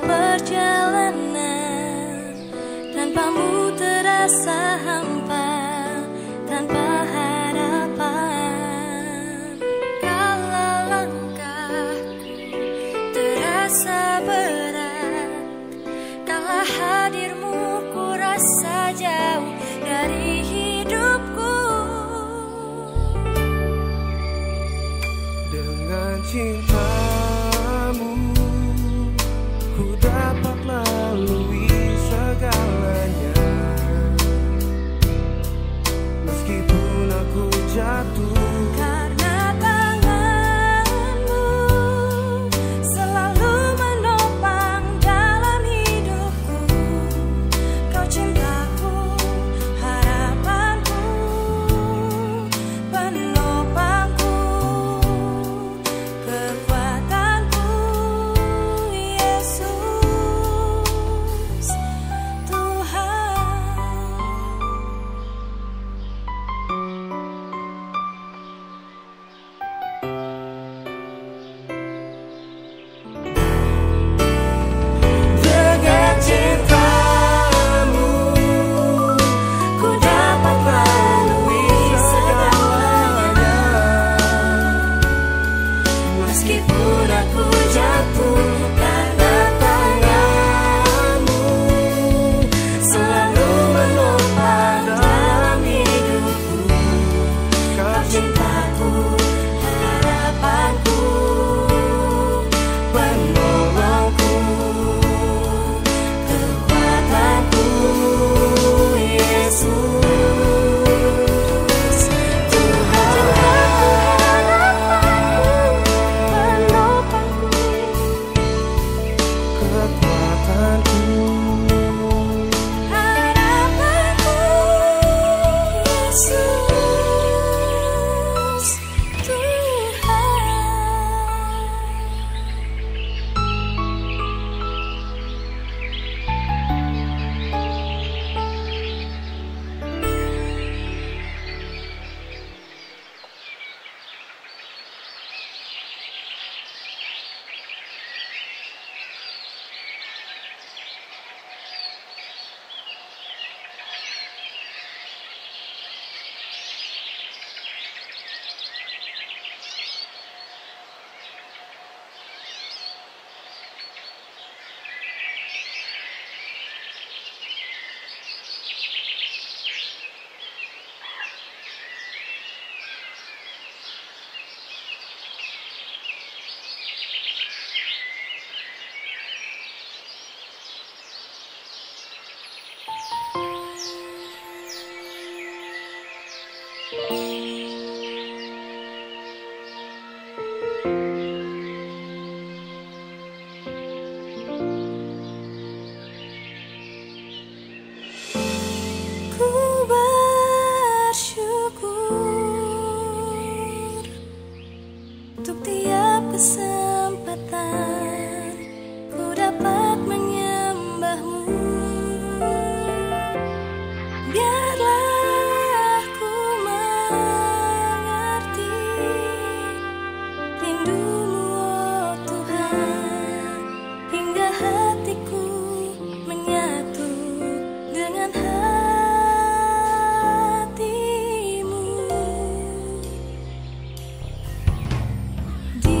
perjalanan tanpamu terasa hampa, tanpa harapan. Kalau langkahku terasa berat, kalau hadirmu ku rasa jauh dari hidupku. Dengan cintamu ku dapat lalui segalanya. Meskipun aku jatuh, Karena tanganmu selalu menopang dalam hidupku. Kau cintaku, harapanku, penopangku, kekuatanku, Yesus Tuhan. dengan cintamu Ku dapat lalui segalanya. Meskipun aku jatuh, karena tanganmu selalu menopang dalam hidupku. Kau cintaku, harapanku, penolongku, kekuatanku, Yesus Tuhan. Penopangku, kekuatanku. harapanku, Yesus Tuhan. Ku bersyukur untuk tiap kesempatan ku dapat menyembahmu. Biarlah ku mengerti rindumu, oh Tuhan, hingga hatiku menyatu dengan hatimu. Di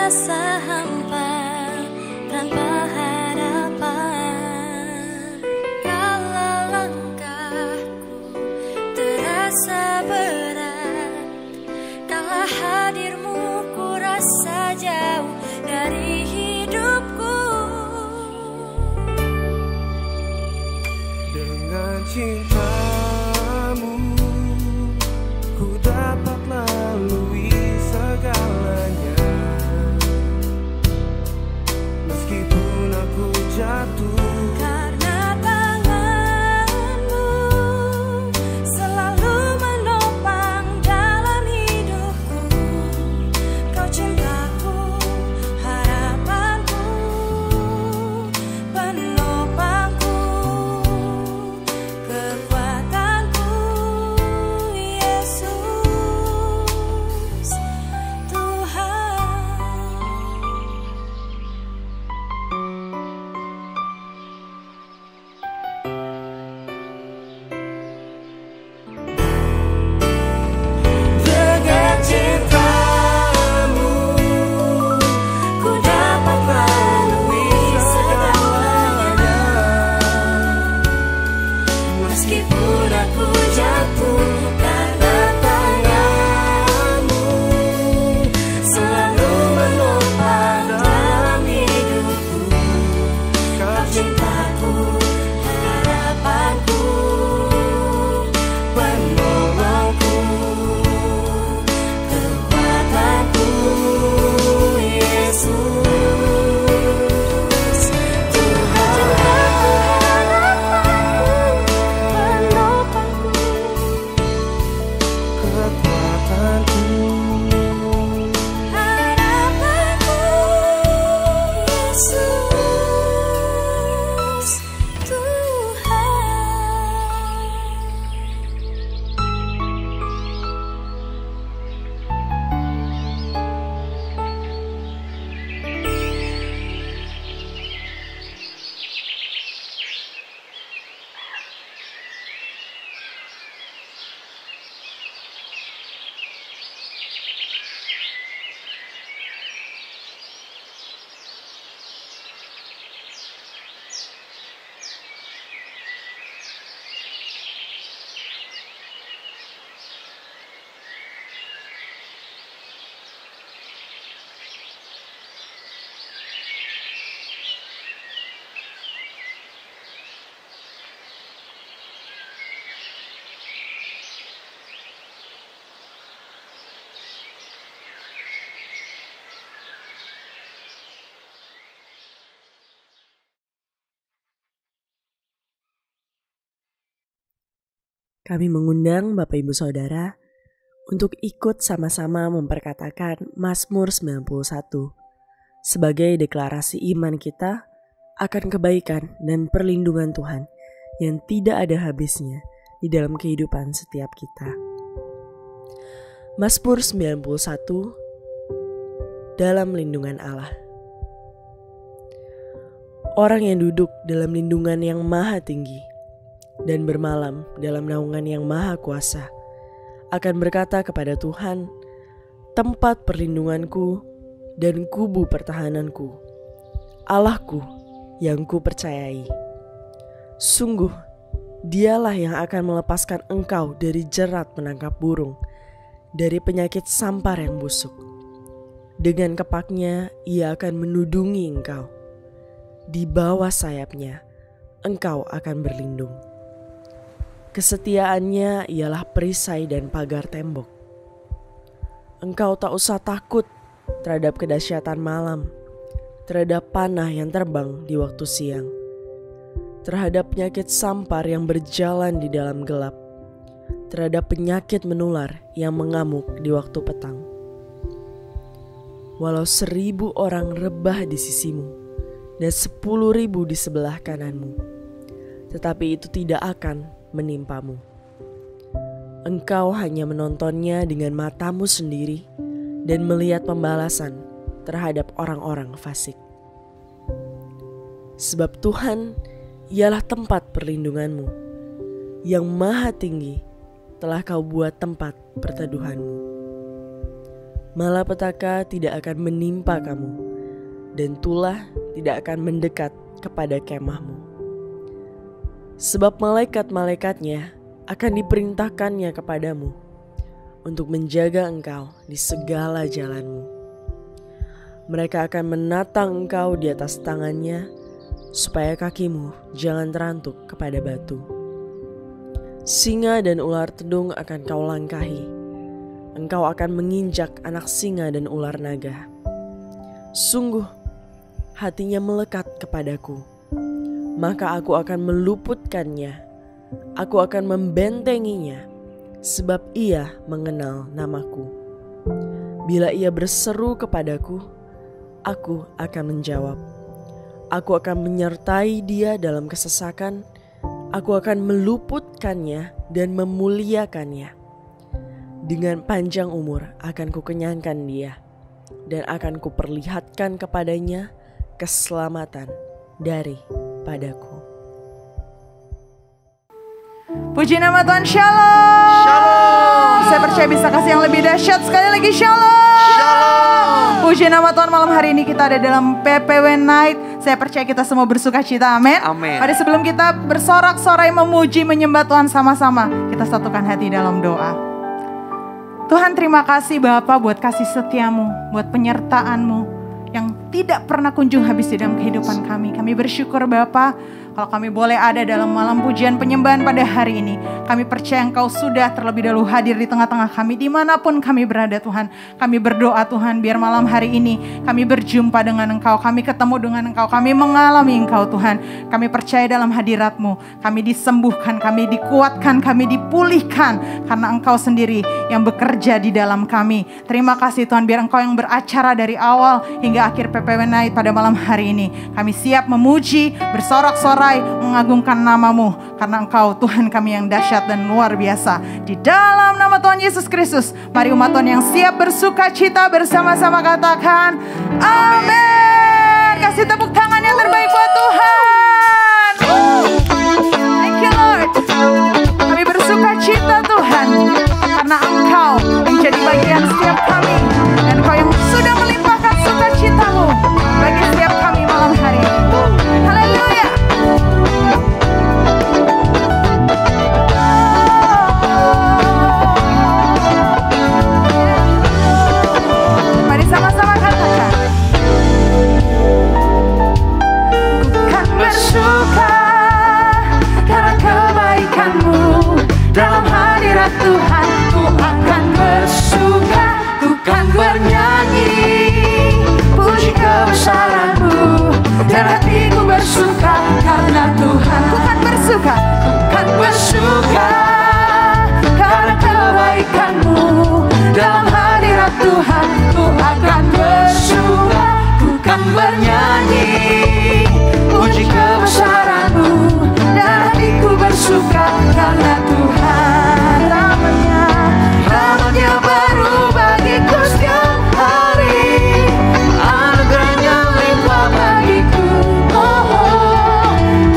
terasa hampa tanpa harapan. Kalau langkahku terasa berat, kalau hadirmu ku rasa jauh dari hidupku. Dengan cintamu ku dapat lalui segalanya. Meskipun aku jatuh, Karena tanganmu selalu menopang dalam hidupku. Kau cintaku, harapanku, penopangku, kekuatanku, Yesus Tuhan. dengan cintamu Ku dapat lalui segalanya. Meskipun aku jatuh, karena tanganmu selalu menopang dalam hidupku. Kau cintaku, harapanku, penolongku, kekuatanku, Yesus Tuhan. Harapanku, penopangku, kekuatanku. harapanku, Yesus Tuhan. Kami mengundang Bapak Ibu Saudara untuk ikut sama-sama memperkatakan Mazmur 91 sebagai deklarasi iman kita akan kebaikan dan perlindungan Tuhan yang tidak ada habisnya di dalam kehidupan setiap kita. Mazmur 91 dalam lindungan Allah. Orang yang duduk dalam lindungan yang maha tinggi dan bermalam dalam naungan yang maha kuasa akan berkata kepada Tuhan, tempat perlindunganku dan kubu pertahananku, Allahku yang ku percayai. Sungguh, dialah yang akan melepaskan engkau dari jerat menangkap burung, dari penyakit sampar yang busuk. Dengan kepaknya ia akan menudungi engkau. Di bawah sayapnya engkau akan berlindung. Kesetiaannya ialah perisai dan pagar tembok. Engkau tak usah takut terhadap kedahsyatan malam, terhadap panah yang terbang di waktu siang, terhadap penyakit sampar yang berjalan di dalam gelap, terhadap penyakit menular yang mengamuk di waktu petang. Walau 1.000 orang rebah di sisimu dan 10.000 di sebelah kananmu, tetapi itu tidak akan menimpamu. Engkau hanya menontonnya dengan matamu sendiri dan melihat pembalasan terhadap orang-orang fasik. Sebab Tuhan ialah tempat perlindunganmu, yang maha tinggi telah kau buat tempat perteduhanmu. Malapetaka tidak akan menimpa kamu, dan tulah tidak akan mendekat kepada kemahmu. Sebab malaikat-malaikatnya akan diperintahkannya kepadamu untuk menjaga engkau di segala jalanmu. Mereka akan menatang engkau di atas tangannya, supaya kakimu jangan terantuk kepada batu. Singa dan ular tedung akan kau langkahi. Engkau akan menginjak anak singa dan ular naga. Sungguh, hatinya melekat kepadaku, maka aku akan meluputkannya. Aku akan membentenginya, sebab ia mengenal namaku. Bila ia berseru kepadaku, aku akan menjawab. Aku akan menyertai dia dalam kesesakan. Aku akan meluputkannya dan memuliakannya. Dengan panjang umur akan kukenyangkan dia, dan akan kuperlihatkan kepadanya keselamatan daripadaku. Puji nama Tuhan, shalom. Shalom. Saya percaya bisa kasih yang lebih dahsyat sekali lagi, shalom. Shalom. Puji nama Tuhan, malam hari ini kita ada dalam PPW Night. Saya percaya kita semua bersuka cita, amin. Amin. Pada sebelum kita bersorak-sorai memuji menyembah Tuhan sama-sama, kita satukan hati dalam doa. Tuhan, terima kasih Bapa buat kasih setiamu, buat penyertaan-Mu yang tidak pernah kunjung habis di dalam kehidupan kami. Kami bersyukur Bapa, kalau kami boleh ada dalam malam pujian penyembahan pada hari ini. Kami percaya Engkau sudah terlebih dahulu hadir di tengah-tengah kami, dimanapun kami berada Tuhan. Kami berdoa Tuhan, biar malam hari ini kami berjumpa dengan Engkau, kami ketemu dengan Engkau, kami mengalami Engkau Tuhan. Kami percaya dalam hadirat-Mu, kami disembuhkan, kami dikuatkan, kami dipulihkan, karena Engkau sendiri yang bekerja di dalam kami. Terima kasih Tuhan, biar Engkau yang beracara dari awal hingga akhir PPW Night pada malam hari ini. Kami siap memuji, bersorak-sorai, mengagungkan namamu, karena Engkau Tuhan kami yang dahsyat dan luar biasa. Di dalam nama Tuhan Yesus Kristus, mari umat Tuhan yang siap bersuka cita bersama-sama katakan amin. Kasih tepuk tangan yang terbaik buat Tuhan. Thank you Lord. Kami bersuka cita Tuhan, karena Engkau menjadi bagian setiap kami, dan Engkau yang sudah melimpahkan sukacitamu bagi setiap kami malam hari ini. Haleluya. Mari sama-sama katakan, ku kan bersuka karena kebaikan-Mu. Dalam hadirat Tuhan ku akan bersuka, ku kan bernyanyi puji kebesaran-Mu, dan hatiku bersuka karena Tuhan. Ku kan bersuka, ku kan bersuka karena kebaikan-Mu. Dalam hadirat Tuhan ku akan bersuka, ku kan bernyanyi puji kebesaran-Mu, dan hatiku bersuka karena Tuhan. Rahmat-Nya baru bagiku setiap hari, anugerah-Nya limpah bagiku.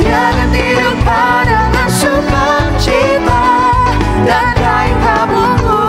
Dia ganti duka dengan sukacita, dan kain tabungku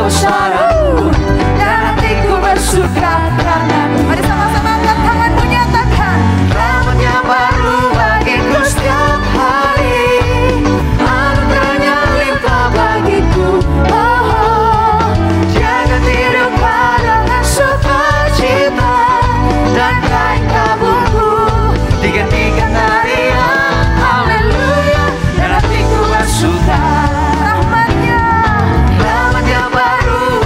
saudaraku, dan hatiku bersuka karena. Mari sama-sama angkat tanganmu, nyatakan rahmat yang baru bagiku setiap hari, anugerahnya limpah bagiku. Oh, jaga hidupku dengan sukacita, dan kain kabungku digantikan tarian haleluya, dan hatiku bersuka. Rahmat yang baru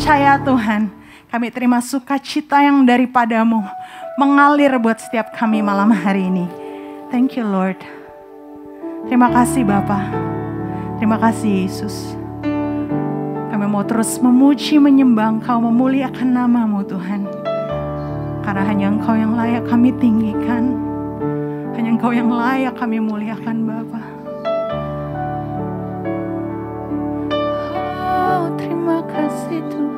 percaya Tuhan, kami terima sukacita yang daripadamu mengalir buat setiap kami malam hari ini. Thank you Lord. Terima kasih Bapa. Terima kasih Yesus. Kami mau terus memuji, menyembah Engkau, memuliakan nama-Mu Tuhan. Karena hanya Engkau yang layak kami tinggikan. Hanya Engkau yang layak kami muliakan Bapa. Oh, terima kasih Tuhan.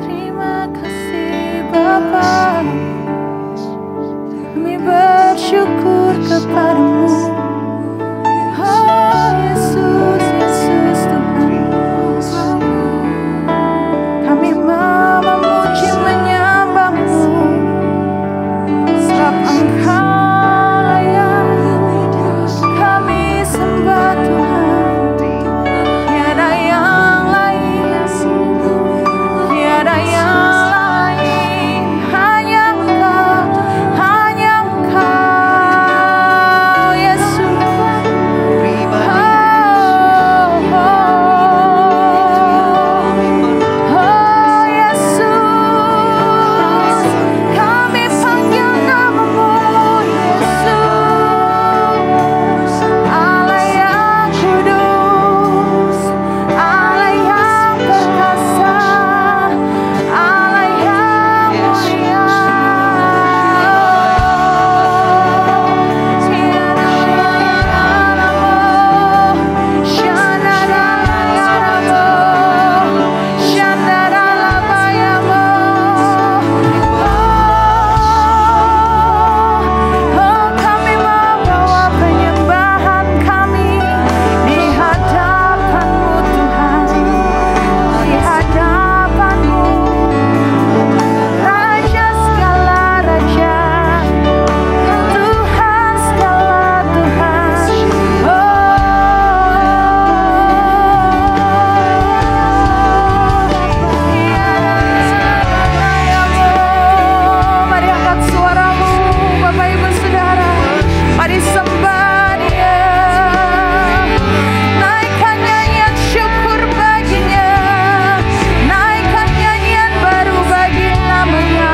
Terima kasih Bapa. Kami bersyukur kepadamu. Oh Yesus, Yesus Tuhan. Kami mau memuji menyembah-Mu, sebab Engkau layak kami sembah Tuhan. Tiada yang lain, tiada yang lain, hanya Engkau, Yesus. Oh Yesus, kami panggil nama-Mu Yesus. Allah yang kudus, Allah yang perkasa, Allah yang mulia. Kami membawa penyembahan kami di hadapan-Mu Tuhan, di hadapan-Mu Raja segala raja, Tuhan segala Tuhan. Mari angkat suaramu Bapak Ibu Saudara, mari sembah Dia. Naikkan nyanyian syukur baginya, naikkan nyanyian baru bagi nama-Nya,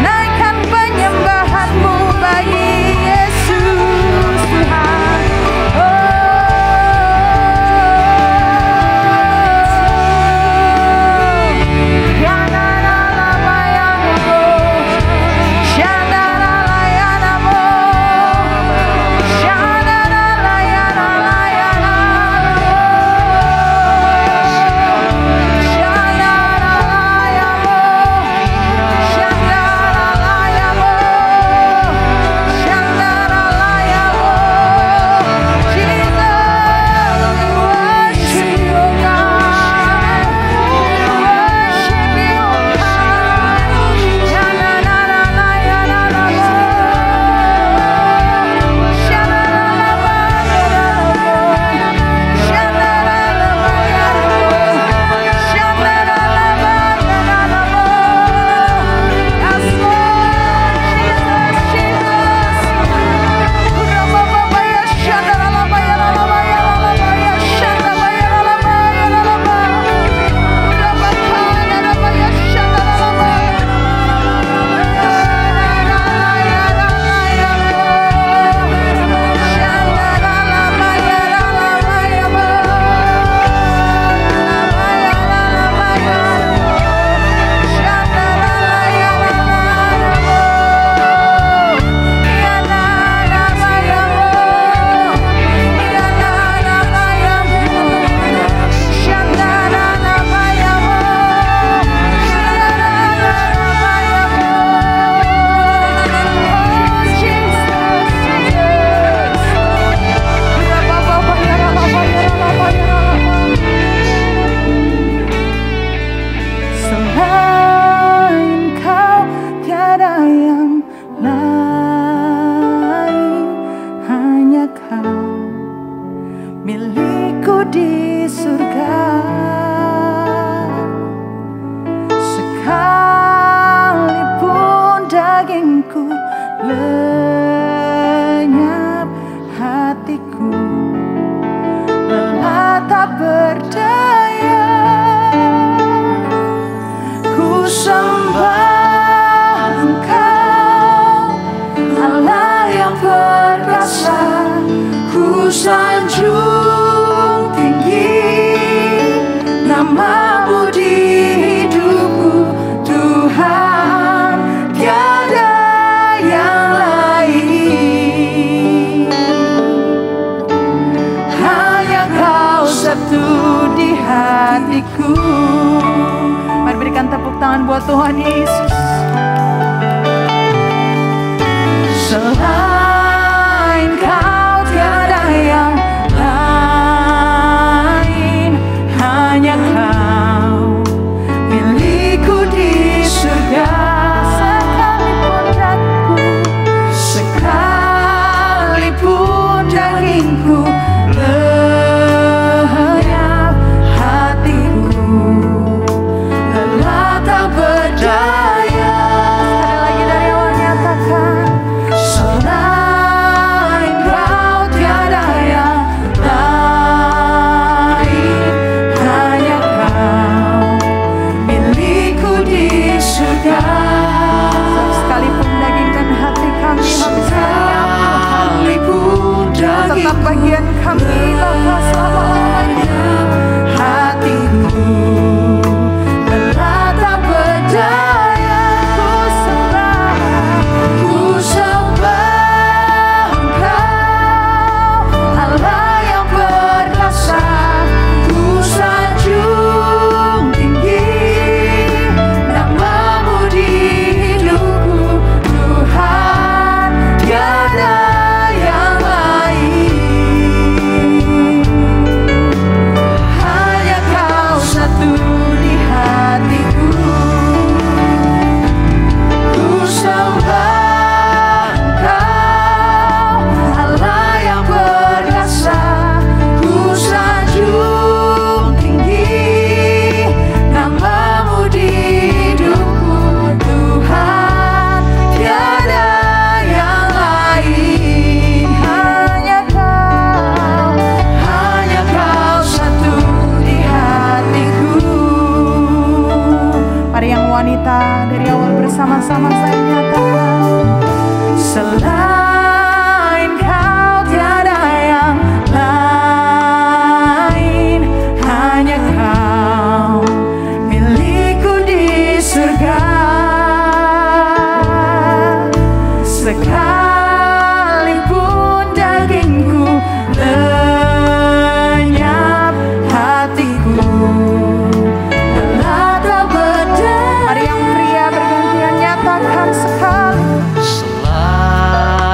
naikkan penyembahanmu bagi Yesus Tuhan. dagingku lenyap, hatiku Namamu di hidupku Tuhan, tiada yang lain. Hanya Kau satu di hatiku. Mari berikan tepuk tangan buat Tuhan Yesus. Selain Kau tiada yang lain, hanya Kau milikku di surga. Sekalipun dagingku lenyap, hatiku lelah tak berdaya. Sekali lagi dari awal nyatakan, selain Kau tiada yang lain, hanya Kau milikku di surga. Sekalipun daging dan hati kami habis sekalipun tetap bagian kami Bapa selama-lamanya. Hatiku lelah tak berdaya, ku sembah Engkau, Allah yang perkasa. Ku sanjung tinggi namamu di hidupku Tuhan, tiada yang lain. Hanya Kau satu di hatiku. Ku sembah Engkau, Allah yang perkasa. Ku sanjung tinggi namamu di hidupku Tuhan, tiada yang lain. Hanya Kau satu di hatiku. Mari yang wanita dari awal bersama-sama saya nyatakan, selain Kau tiada yang lain, hanya Kau milikku di surga. Sekalipun dagingku lenyap, hatiku lelah tak berdaya. Mari yang pria bergantian nyatakan sekali. Selain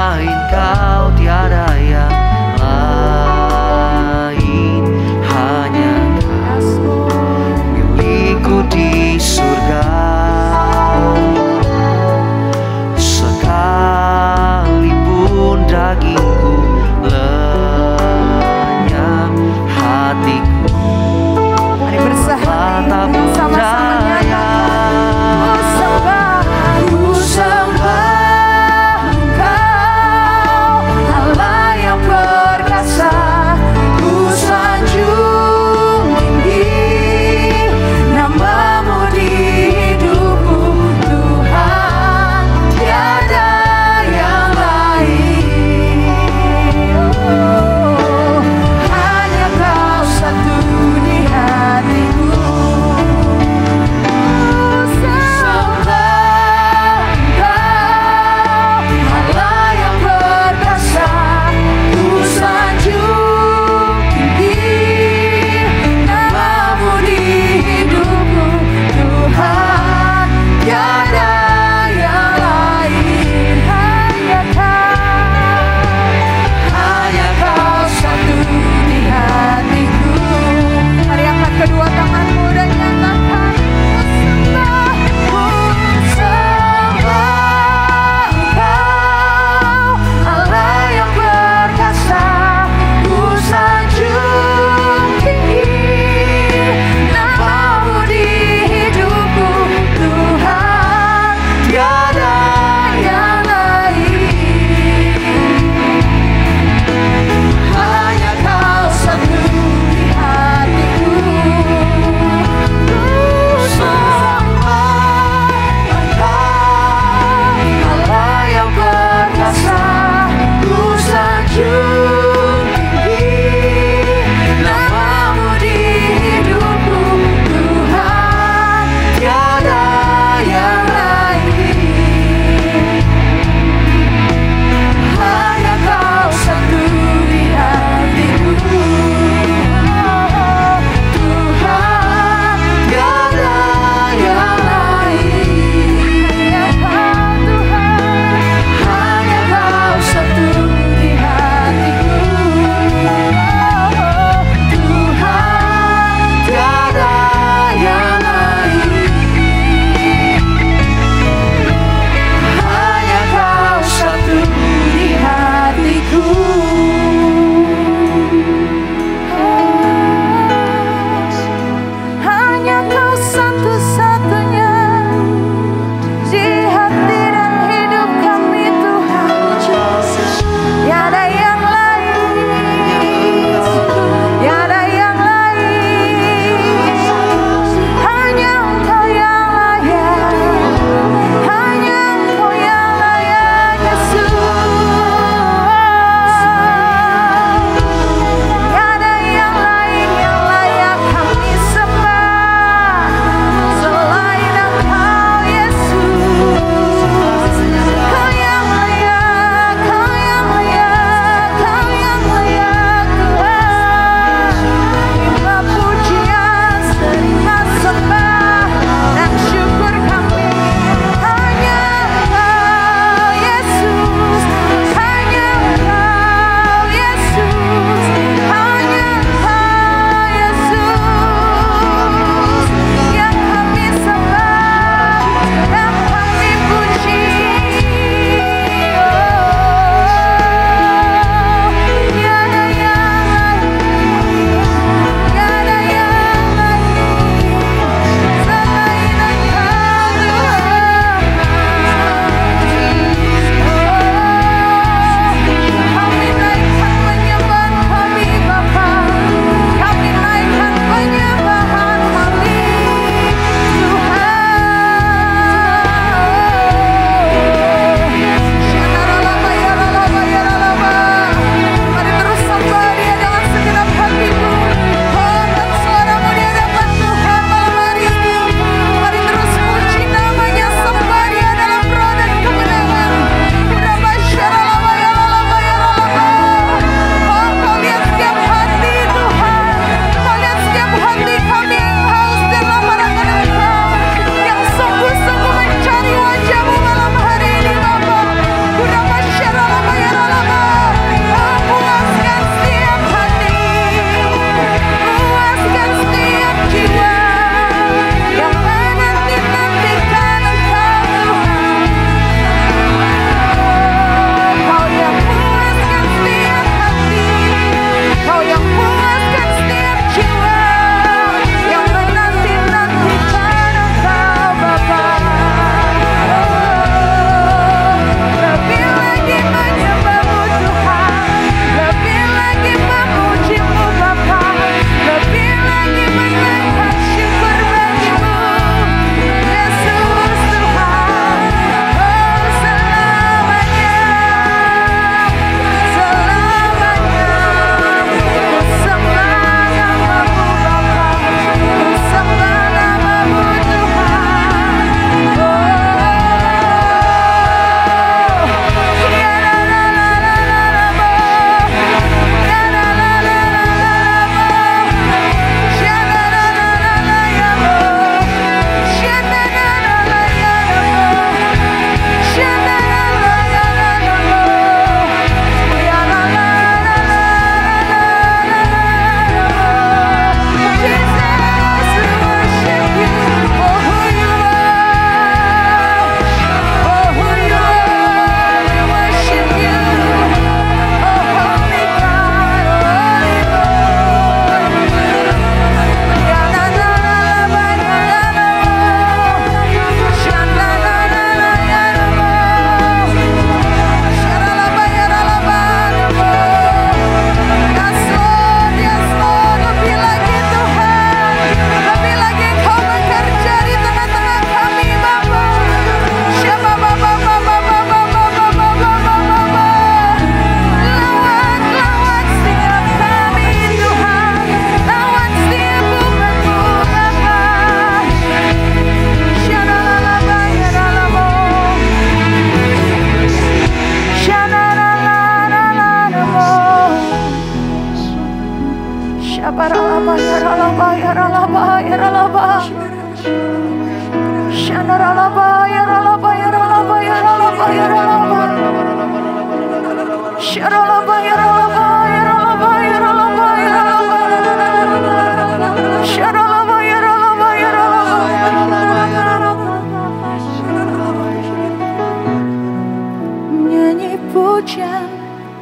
Nyanyi pujian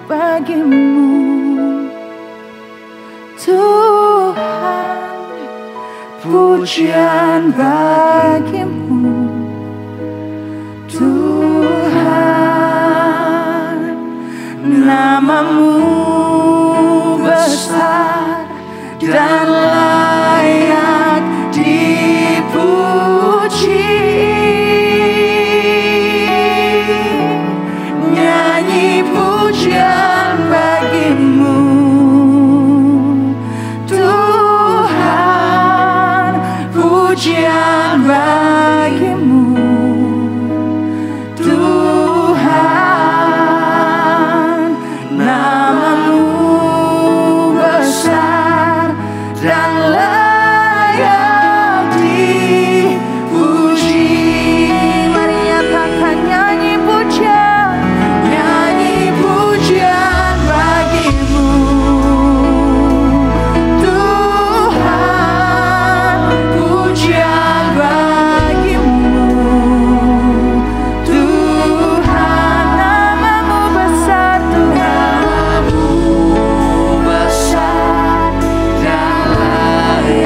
bagimu Tuhan, pujian bagimu Tuhan, namamu besar dan layak dipuji. Nyanyi pujian bagimu Tuhan, pujian bagimu Tuhan, namamu besar dan layak dipuji. Mari nyatakan nyanyi pujian bagimu Tuhan, pujian bagimu Tuhan, namamu besar Tuhan, namamu besar dan layak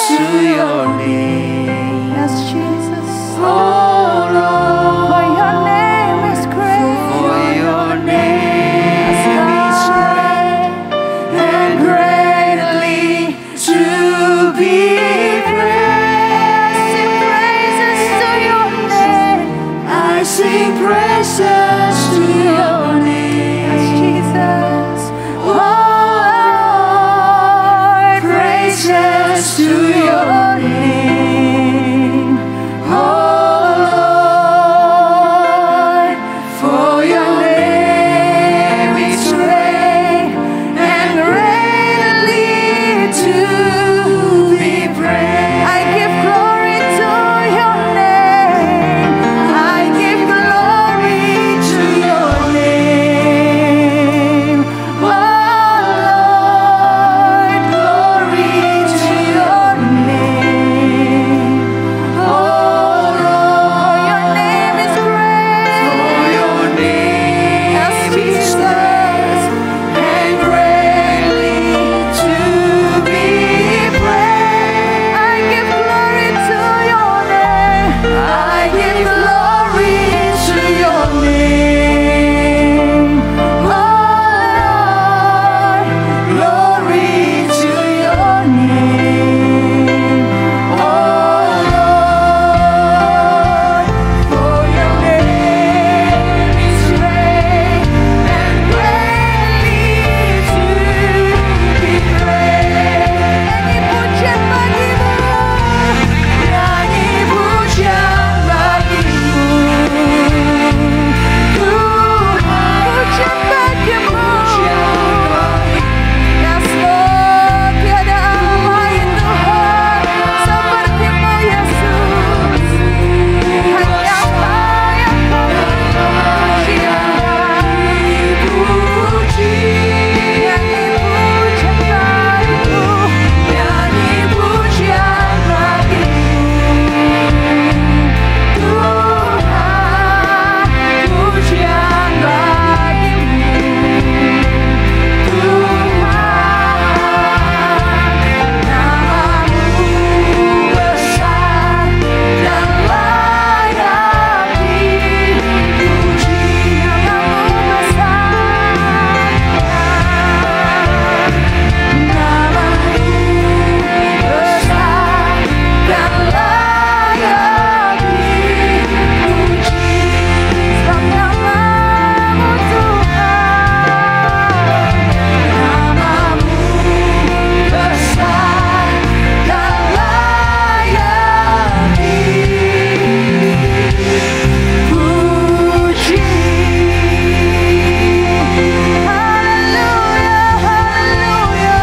to your name. Yes, Jesus. Oh Lord, For your name is great. for your name is great and greatly to be praised. Sing praises to your name. I sing praises to your name. Yes, Jesus. Oh Lord, praises to your name. Oh Lord, for your name is great and greatly to be praised. I give glory to your name. I give glory to your name. Oh Lord, glory to your name. Oh Lord, your name is great. For your name Yes, is Jesus. and greatly to be praised. I give glory to your name. I give glory to your name. Oh Lord, glory to your name. Oh Lord, for your name is great and greatly to be praised. Nyanyi pujian bagimu. Nyanyi pujian bagimu, Tuhan. Pujian bagimu. Pujian bagimu. Yes, Lord, tiada Allah lain Tuhan seperti-Mu, Yesus. Hanya Kau yang kami puji. Nyanyi pujian bagimu. Nyanyi pujian bagimu, Tuhan. Pujian bagimu, Tuhan. Namamu besar dan layak dipuji. Namamu besar. Namamu besar dan layak dipuji. Sebab namamu Tuhan. Namamu besar dan layak dipuji. Haleluya, haleluya.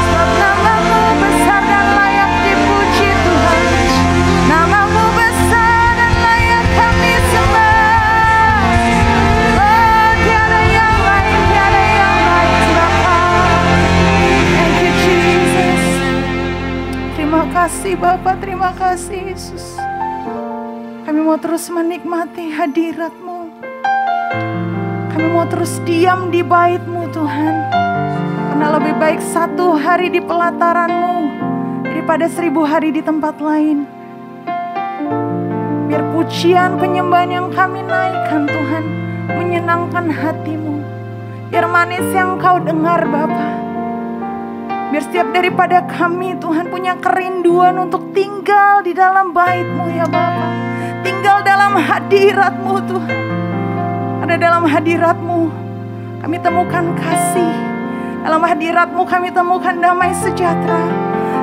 Sebab namamu besar dan layak dipuji Tuhan. Namamu besar dan layak kami sembah. Oh, tiada yang lain sebab Kau. Thank you Jesus. Terima kasih Bapa, terima kasih Yesus. Kami mau terus menikmati hadirat-Mu. Kami mau terus diam di bait-Mu Tuhan. Karena lebih baik 1 hari di pelataran-Mu daripada 1000 hari di tempat lain. Biar pujian penyembahan yang kami naikkan Tuhan menyenangkan hati-Mu. Biar manis yang Kau dengar Bapa. Biar setiap daripada kami Tuhan punya kerinduan untuk tinggal di dalam bait-Mu ya Bapa. Tinggal dalam hadirat-Mu Tuhan. Ada dalam hadirat-Mu kami temukan kasih. Dalam hadirat-Mu kami temukan damai sejahtera.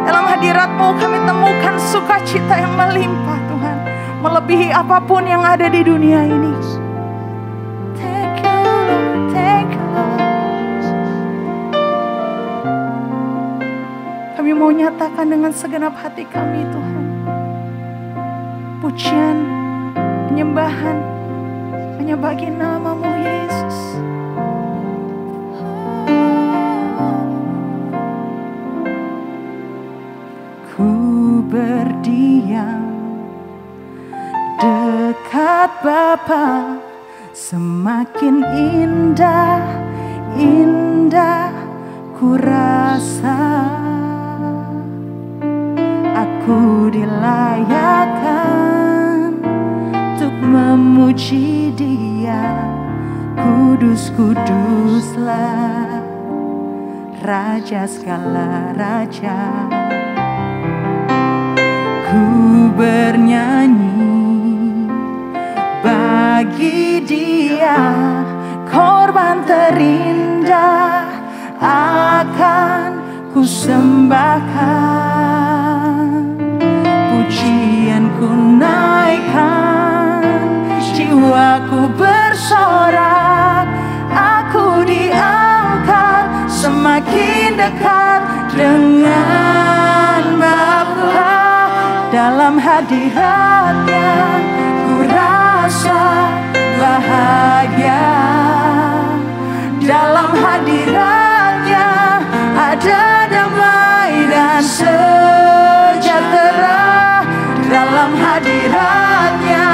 Dalam hadirat-Mu kami temukan sukacita yang melimpah Tuhan. Melebihi apapun yang ada di dunia ini. Thank you Lord, thank you Lord. Kami mau nyatakan dengan segenap hati kami Tuhan. Pujian, penyembahan hanya bagi nama-Mu Yesus. Ku berdiam dekat Bapa, semakin indah, indah ku rasa. Aku dilayakkan untuk memuji Dia. Kudus, kuduslah Raja segala raja. Ku bernyanyi bagi Dia, korban terindah akan ku sembahkan. Pujian ku naikkan, jiwaku bersorak. Aku diangkat semakin dekat dengan Bapa. Dalam hadiratnya ku rasa bahagia. Dalam hadiratnya ada damai dan sejahtera. Dalam hadiratnya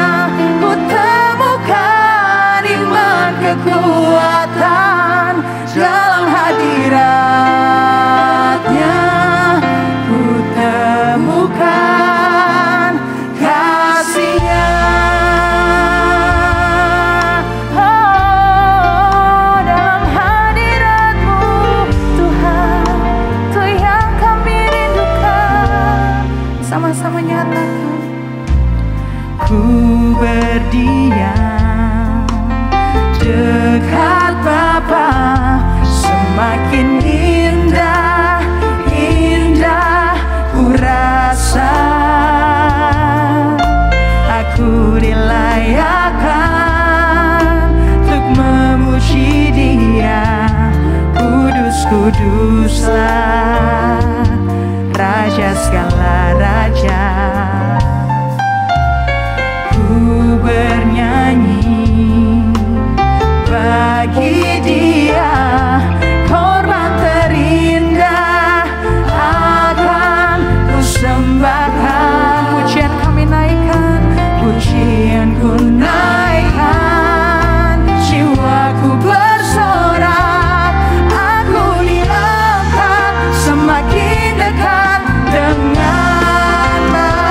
ku temukan iman kekuatan. Dalam hadiratnya ku temukan kasih-Nya. Oh, dalam hadirat-Mu Tuhan, Itu yang kami rindukan. Sama-sama nyatakan. Ku berdiam dekat Bapa, semakin indah, indah ku rasa. Aku dilayakkan untuk memuji Dia. Kudus, kuduslah Raja segala raja. Ku bernyanyi bagi Dia, korban terindah akan ku sembahkan. Pujian kami naikkan, pujian ku naikkan, jiwaku bersorak. Aku diangkat semakin dekat dengan Bapa.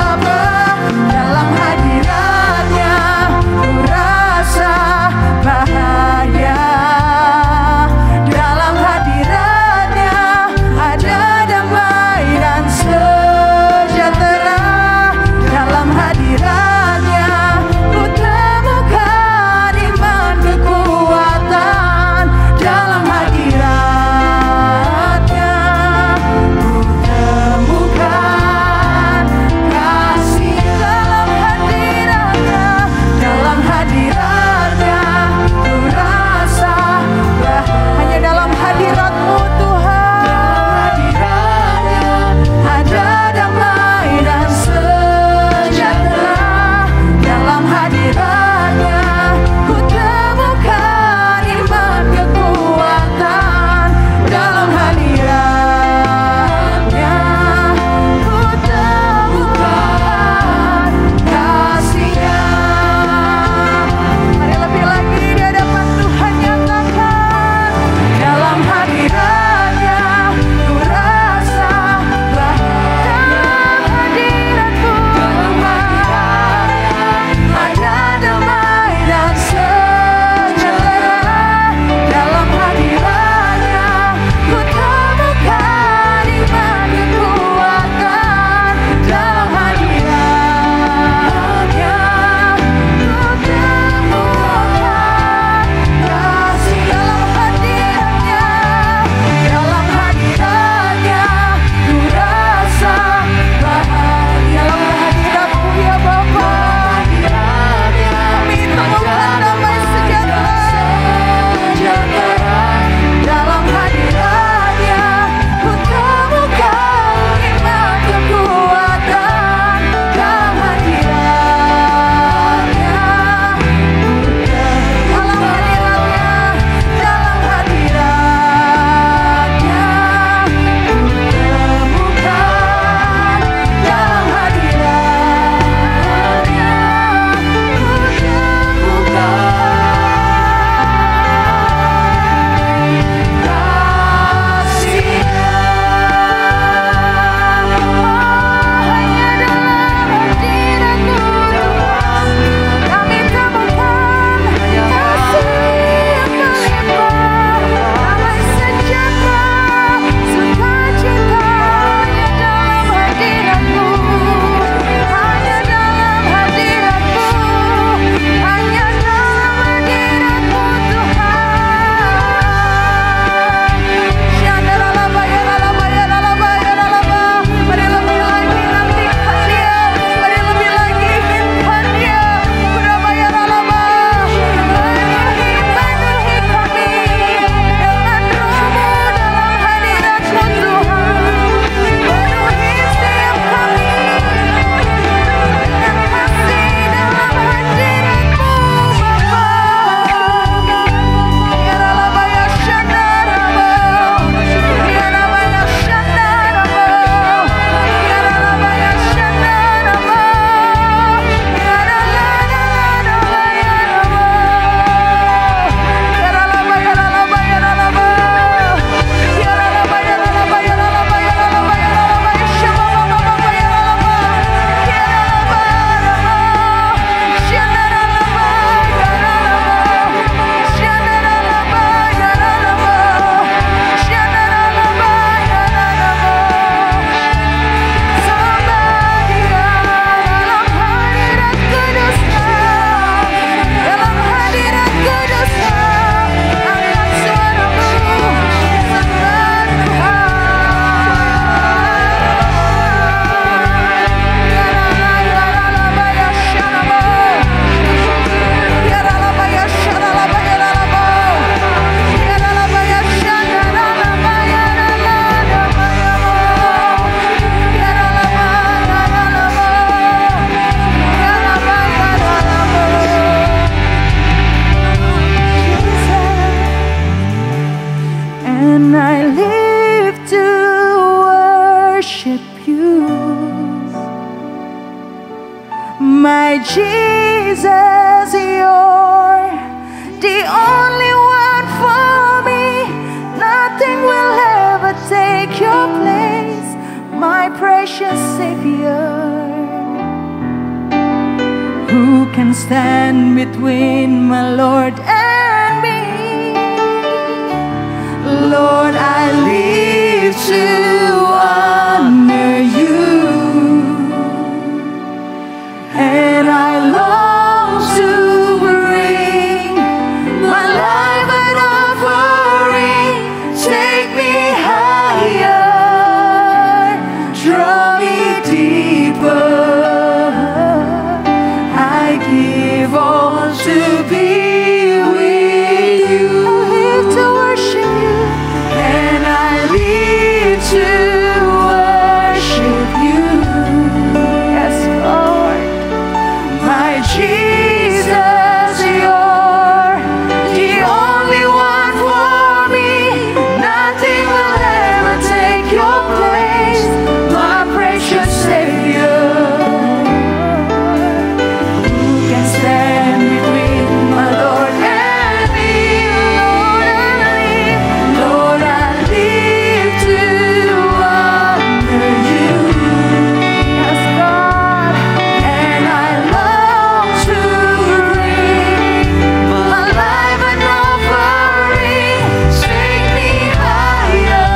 My Jesus, you're the only one for me. Nothing will ever take your place, my precious Savior. Who can stand between my Lord and me? Lord, I live to honor you, and I long to bring my life an offering. Take me higher, draw me deeper. I give all to be with you. I live to worship you, and I live to worship you. Yes, Lord. My Jesus, you're the only one for me. Nothing will ever take your place, my precious Savior. Who can stand between my Lord and me? Lord, I live to honor you. Yes, God. And I long to bring my life an offering. Take me higher,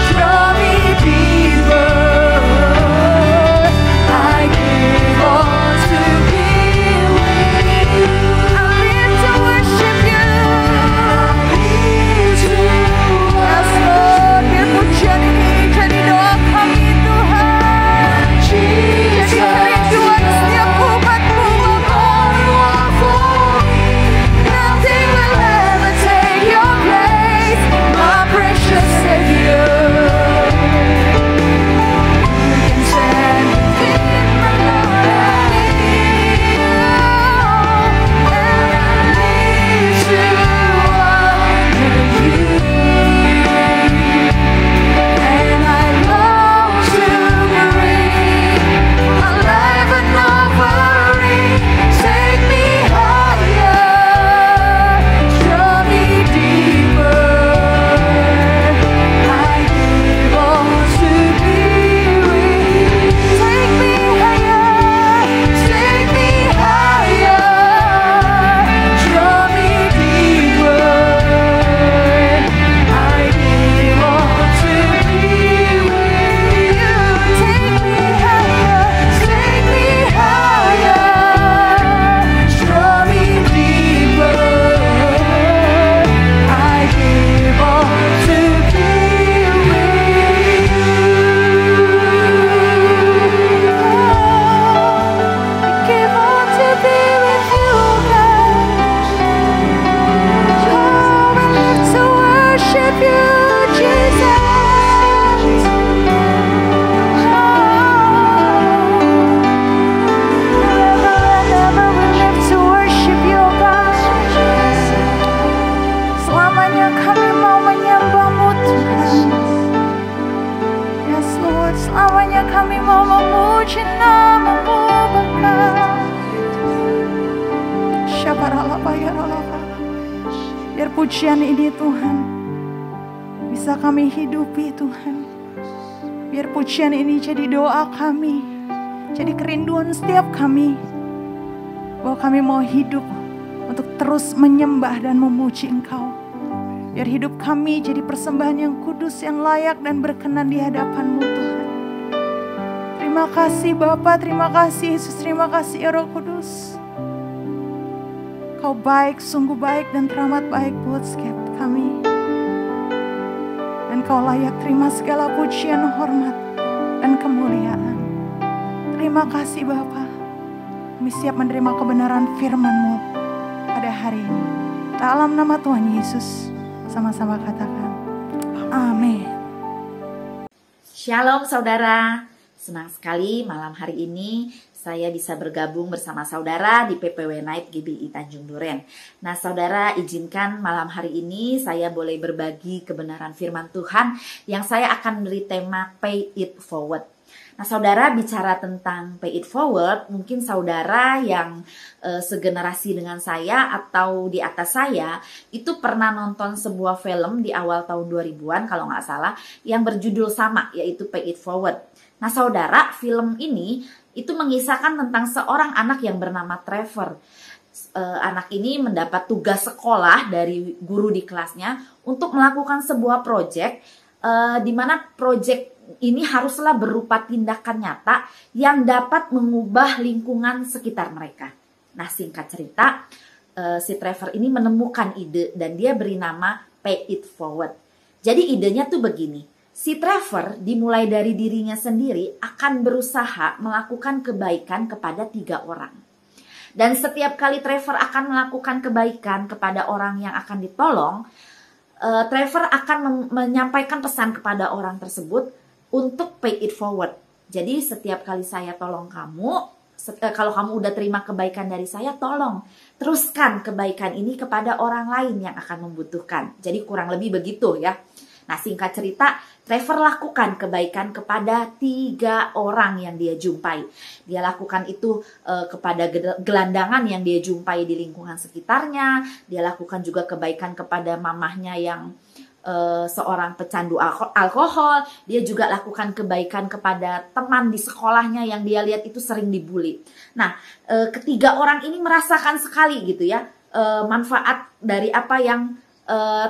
draw me deeper. I give all to be with you. I live to worship you. Yes, Lord. Biar pujian ini jadi doa kami, Tuhan. Jadi kerinduan setiap umat-Mu, Bapa. Nothing will ever take your place, my precious Savior. You can stand between my Lord and me, and I live to honor you, and I long to bring my life an offering. Take me higher, draw me deeper. I give all to be with you. Take me higher, draw me deeper. I give all to be with you. Take me higher, draw me deeper. I give all to be with you. I give all to be with you, God. Oh, I live to worship you, Jesus. Never we live to worship you, God. Selamanya kami mau menyembah-Mu, Tuhan. Yes, Lord. Selamanya kami mau memuji nama-Mu, Bapa. Syabarallah-bayarallah. Biar pujian ini, Tuhan, bisa kami hidupi, Tuhan. Biar pujian ini jadi doa kami, jadi kerinduan setiap kami, bahwa kami mau hidup untuk terus menyembah dan memuji Engkau. Biar hidup kami jadi persembahan yang kudus, yang layak dan berkenan di hadapan-Mu, Tuhan. Terima kasih Bapa, terima kasih Yesus, terima kasih ya Roh Kudus. Kau baik, sungguh baik dan teramat baik buat setiap kami. Dan Kau layak terima segala pujian, hormat, dan kemuliaan. Terima kasih Bapa. Kami siap menerima kebenaran firman-Mu pada hari ini. Dalam nama Tuhan Yesus, sama-sama katakan, amin. Shalom saudara, senang sekali malam hari ini saya bisa bergabung bersama saudara di PPW Night GBI Tanjung Duren. Nah saudara, izinkan malam hari ini saya boleh berbagi kebenaran firman Tuhan yang saya akan beri tema Pay It Forward. Nah, saudara, bicara tentang Pay It Forward, mungkin saudara yang segenerasi dengan saya atau di atas saya itu pernah nonton sebuah film di awal tahun 2000-an kalau nggak salah yang berjudul sama, yaitu Pay It Forward. Nah, saudara, film ini itu mengisahkan tentang seorang anak yang bernama Trevor. Anak ini mendapat tugas sekolah dari guru di kelasnya untuk melakukan sebuah proyek di mana proyek ini haruslah berupa tindakan nyata yang dapat mengubah lingkungan sekitar mereka. Nah, singkat cerita, si Trevor ini menemukan ide dan dia beri nama Pay It Forward. Jadi idenya tuh begini, si Trevor dimulai dari dirinya sendiri akan berusaha melakukan kebaikan kepada 3 orang. Dan setiap kali Trevor akan melakukan kebaikan kepada orang yang akan ditolong, Trevor akan menyampaikan pesan kepada orang tersebut untuk pay it forward. Jadi setiap kali saya tolong kamu, kalau kamu udah terima kebaikan dari saya, tolong teruskan kebaikan ini kepada orang lain yang akan membutuhkan. Jadi kurang lebih begitu ya. Nah, singkat cerita, Trevor lakukan kebaikan kepada 3 orang yang dia jumpai. Dia lakukan itu kepada gelandangan yang dia jumpai di lingkungan sekitarnya. Dia lakukan juga kebaikan kepada mamahnya yang seorang pecandu alkohol. Dia juga lakukan kebaikan kepada teman di sekolahnya yang dia lihat itu sering dibully. Nah, ketiga orang ini merasakan sekali gitu ya manfaat dari apa yang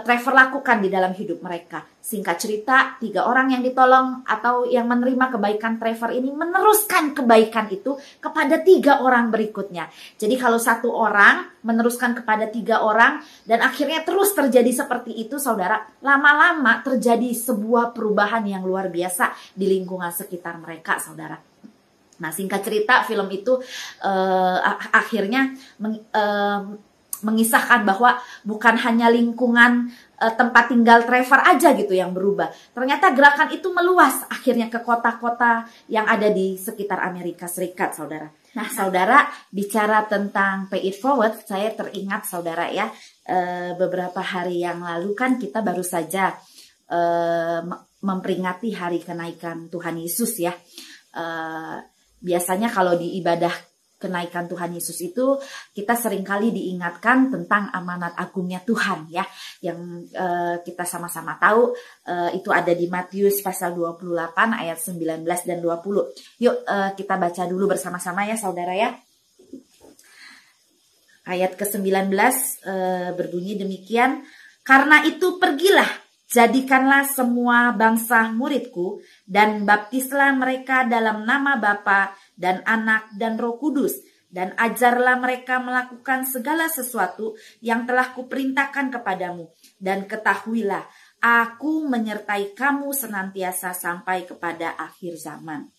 Trevor lakukan di dalam hidup mereka. Singkat cerita, 3 orang yang ditolong atau yang menerima kebaikan Trevor ini meneruskan kebaikan itu kepada 3 orang berikutnya. Jadi kalau 1 orang meneruskan kepada 3 orang dan akhirnya terus terjadi seperti itu, saudara, lama-lama terjadi sebuah perubahan yang luar biasa di lingkungan sekitar mereka, saudara. Nah, singkat cerita, film itu akhirnya mengisahkan bahwa bukan hanya lingkungan tempat tinggal Trevor aja gitu yang berubah. Ternyata gerakan itu meluas akhirnya ke kota-kota yang ada di sekitar Amerika Serikat, saudara. Nah, saudara, bicara tentang Pay It Forward, saya teringat, saudara ya, beberapa hari yang lalu kan kita baru saja memperingati hari kenaikan Tuhan Yesus ya. Biasanya kalau di ibadah kenaikan Tuhan Yesus itu kita seringkali diingatkan tentang amanat agungnya Tuhan ya, yang kita sama-sama tahu itu ada di Matius pasal 28 ayat 19 dan 20. Yuk kita baca dulu bersama-sama ya, saudara ya. Ayat ke-19 berbunyi demikian, "Karena itu pergilah, jadikanlah semua bangsa muridku dan baptislah mereka dalam nama Bapa dan Anak dan Roh Kudus, dan ajarlah mereka melakukan segala sesuatu yang telah kuperintahkan kepadamu, dan ketahuilah aku menyertai kamu senantiasa sampai kepada akhir zaman."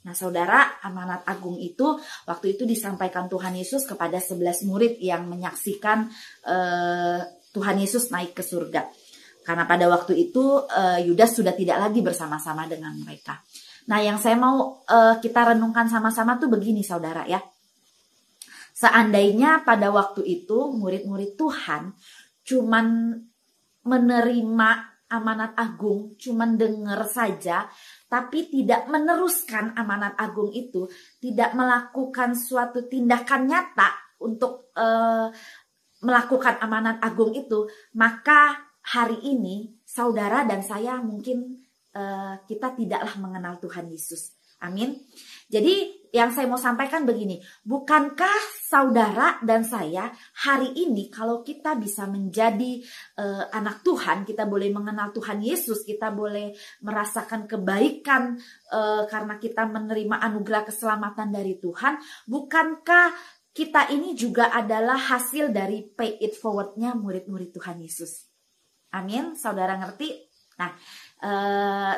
Nah, saudara, amanat agung itu waktu itu disampaikan Tuhan Yesus kepada 11 murid yang menyaksikan Tuhan Yesus naik ke surga. Karena pada waktu itu Yudas sudah tidak lagi bersama-sama dengan mereka. Nah, yang saya mau kita renungkan sama-sama tuh begini, saudara ya. Seandainya pada waktu itu murid-murid Tuhan cuman menerima amanat agung, cuman dengar saja, tapi tidak meneruskan amanat agung itu, tidak melakukan suatu tindakan nyata untuk melakukan amanat agung itu, maka hari ini saudara dan saya mungkin kita tidaklah mengenal Tuhan Yesus. Amin. Jadi yang saya mau sampaikan begini, bukankah saudara dan saya hari ini kalau kita bisa menjadi anak Tuhan, kita boleh mengenal Tuhan Yesus, kita boleh merasakan kebaikan karena kita menerima anugerah keselamatan dari Tuhan, bukankah kita ini juga adalah hasil dari Pay It Forward-nya murid-murid Tuhan Yesus? Amin, saudara ngerti? Nah,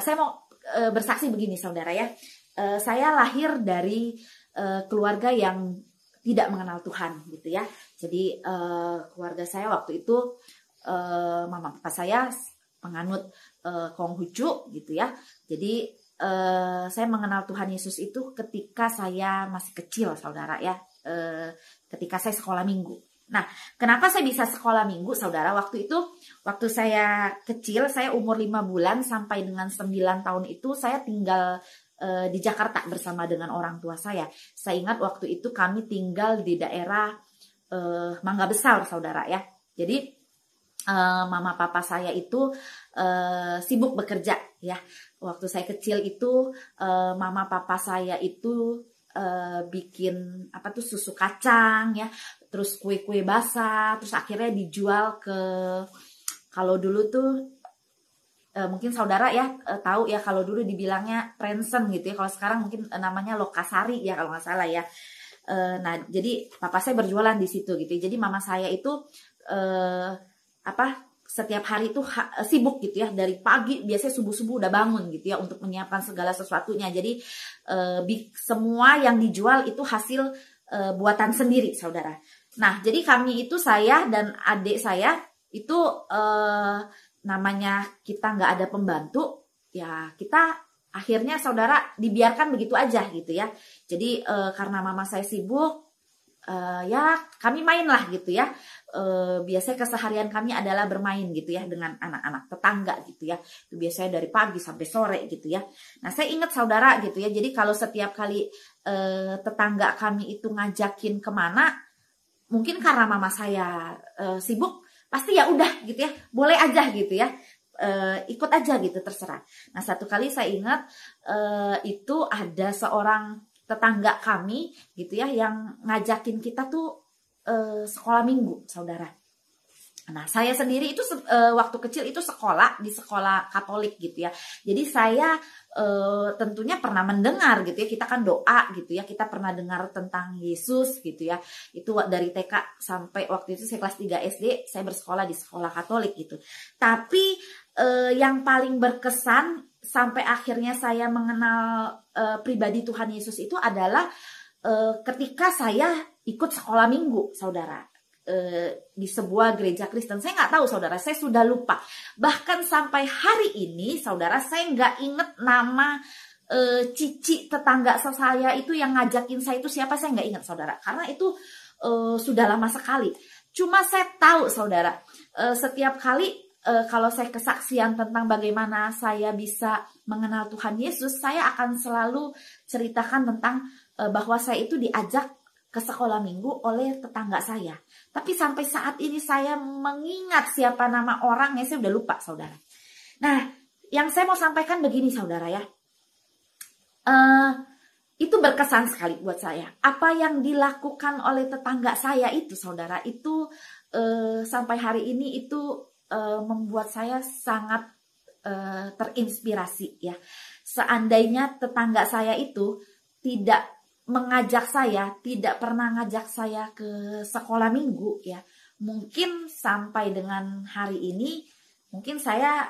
saya mau bersaksi begini, saudara ya. Saya lahir dari keluarga yang tidak mengenal Tuhan, gitu ya. Jadi keluarga saya waktu itu mama papa saya penganut Konghucu, gitu ya. Jadi saya mengenal Tuhan Yesus itu ketika saya masih kecil, saudara ya. Ketika saya sekolah minggu. Nah, kenapa saya bisa sekolah minggu, saudara? Waktu itu, waktu saya kecil, saya umur 5 bulan sampai dengan 9 tahun itu, saya tinggal di Jakarta bersama dengan orang tua saya. Saya ingat waktu itu kami tinggal di daerah Mangga Besar, saudara ya. Jadi mama papa saya itu sibuk bekerja ya. Waktu saya kecil itu mama papa saya itu bikin susu kacang ya, terus kue-kue basah, terus akhirnya dijual ke, kalau dulu tuh mungkin saudara ya tahu ya, kalau dulu dibilangnya Prensen gitu ya, kalau sekarang mungkin namanya Lokasari ya kalau nggak salah ya. Nah jadi papa saya berjualan di situ gitu. Jadi mama saya itu setiap hari itu sibuk gitu ya, dari pagi biasanya subuh-subuh udah bangun gitu ya untuk menyiapkan segala sesuatunya. Jadi semua yang dijual itu hasil buatan sendiri, saudara. Nah jadi kami itu, saya dan adik saya itu namanya kita nggak ada pembantu ya, kita akhirnya saudara dibiarkan begitu aja gitu ya. Jadi karena mama saya sibuk, ya kami main lah gitu ya. Biasanya keseharian kami adalah bermain gitu ya dengan anak-anak tetangga gitu ya. Itu biasanya dari pagi sampai sore gitu ya. Nah saya ingat saudara gitu ya. Jadi kalau setiap kali tetangga kami itu ngajakin kemana, mungkin karena mama saya sibuk, pasti ya udah gitu ya, boleh aja gitu ya. Ikut aja gitu, terserah. Nah satu kali saya ingat itu ada seorang tetangga kami gitu ya yang ngajakin kita tuh sekolah minggu, saudara. Nah saya sendiri itu waktu kecil itu sekolah di sekolah Katolik gitu ya. Jadi saya tentunya pernah mendengar gitu ya, kita kan doa gitu ya, kita pernah dengar tentang Yesus gitu ya. Itu dari TK sampai waktu itu saya kelas 3 SD saya bersekolah di sekolah Katolik gitu. Tapi yang paling berkesan sampai akhirnya saya mengenal pribadi Tuhan Yesus itu adalah ketika saya ikut sekolah minggu, saudara, di sebuah gereja Kristen. Saya nggak tahu, saudara, saya sudah lupa. Bahkan sampai hari ini, saudara, saya nggak inget nama cici tetangga saya itu yang ngajakin saya itu siapa, saya nggak ingat, saudara, karena itu sudah lama sekali. Cuma saya tahu, saudara, setiap kali kalau saya kesaksian tentang bagaimana saya bisa mengenal Tuhan Yesus, saya akan selalu ceritakan tentang bahwa saya itu diajak ke sekolah minggu oleh tetangga saya. Tapi sampai saat ini saya mengingat siapa nama orangnya, saya udah lupa, saudara. Nah, yang saya mau sampaikan begini, saudara ya. Itu berkesan sekali buat saya. Apa yang dilakukan oleh tetangga saya itu, saudara, itu sampai hari ini itu membuat saya sangat terinspirasi ya. Seandainya tetangga saya itu tidak mengajak saya, tidak pernah ngajak saya ke sekolah minggu ya, mungkin sampai dengan hari ini mungkin saya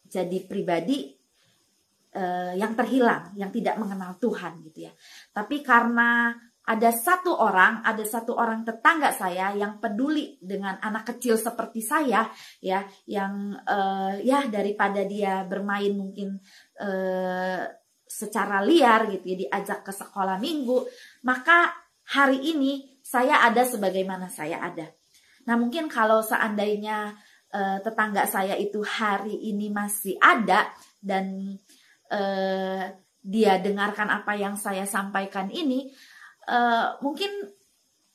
jadi pribadi yang terhilang, yang tidak mengenal Tuhan gitu ya. Tapi karena ada satu orang tetangga saya yang peduli dengan anak kecil seperti saya ya, yang ya daripada dia bermain mungkin secara liar gitu ya, diajak ke sekolah minggu, maka hari ini saya ada sebagaimana saya ada. Nah mungkin kalau seandainya tetangga saya itu hari ini masih ada dan dia dengarkan apa yang saya sampaikan ini, mungkin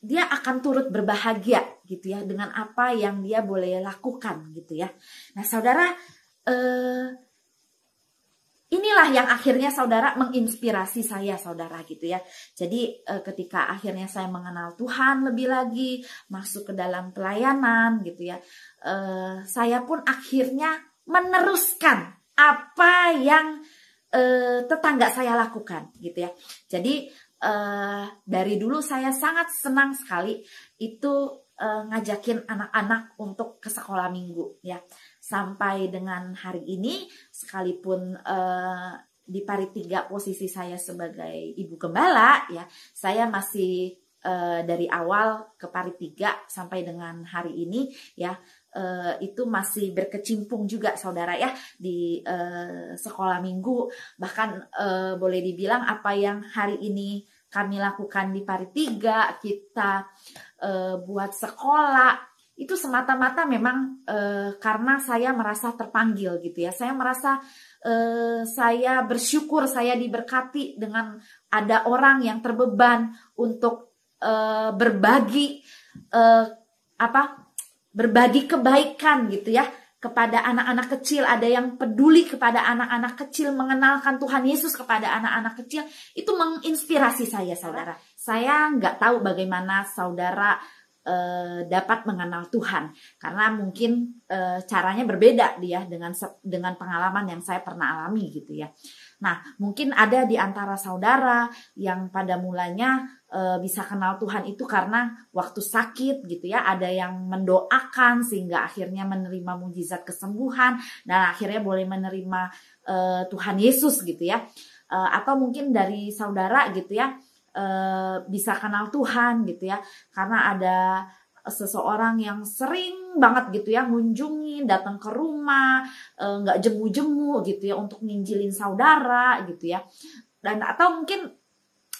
dia akan turut berbahagia gitu ya dengan apa yang dia boleh lakukan gitu ya. Nah saudara, inilah yang akhirnya saudara menginspirasi saya, saudara gitu ya. Jadi ketika akhirnya saya mengenal Tuhan lebih lagi, masuk ke dalam pelayanan gitu ya, saya pun akhirnya meneruskan apa yang tetangga saya lakukan gitu ya. Jadi dari dulu saya sangat senang sekali itu ngajakin anak-anak untuk ke sekolah minggu ya. Sampai dengan hari ini, sekalipun di Paritiga posisi saya sebagai ibu gembala ya, saya masih dari awal ke Paritiga sampai dengan hari ini ya, itu masih berkecimpung juga saudara ya di sekolah minggu. Bahkan boleh dibilang apa yang hari ini kami lakukan di Paritiga, kita buat sekolah itu semata-mata memang karena saya merasa terpanggil gitu ya. Saya merasa saya bersyukur, saya diberkati dengan ada orang yang terbeban untuk berbagi berbagi kebaikan gitu ya kepada anak-anak kecil. Ada yang peduli kepada anak-anak kecil, mengenalkan Tuhan Yesus kepada anak-anak kecil. Itu menginspirasi saya, saudara. Saya nggak tahu bagaimana saudara dapat mengenal Tuhan, karena mungkin caranya berbeda dia dengan pengalaman yang saya pernah alami gitu ya. Nah, mungkin ada di antara saudara yang pada mulanya bisa kenal Tuhan itu karena waktu sakit gitu ya. Ada yang mendoakan sehingga akhirnya menerima mujizat kesembuhan dan akhirnya boleh menerima Tuhan Yesus gitu ya. Atau mungkin dari saudara gitu ya bisa kenal Tuhan gitu ya karena ada seseorang yang sering banget gitu ya ngunjungin, datang ke rumah, nggak jemu-jemu gitu ya untuk nginjilin saudara gitu ya. Dan atau mungkin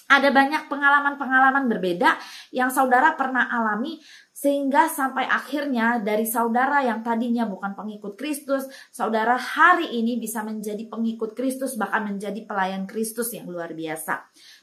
ada banyak pengalaman-pengalaman berbeda yang saudara pernah alami sehingga sampai akhirnya dari saudara yang tadinya bukan pengikut Kristus, saudara hari ini bisa menjadi pengikut Kristus, bahkan menjadi pelayan Kristus yang luar biasa.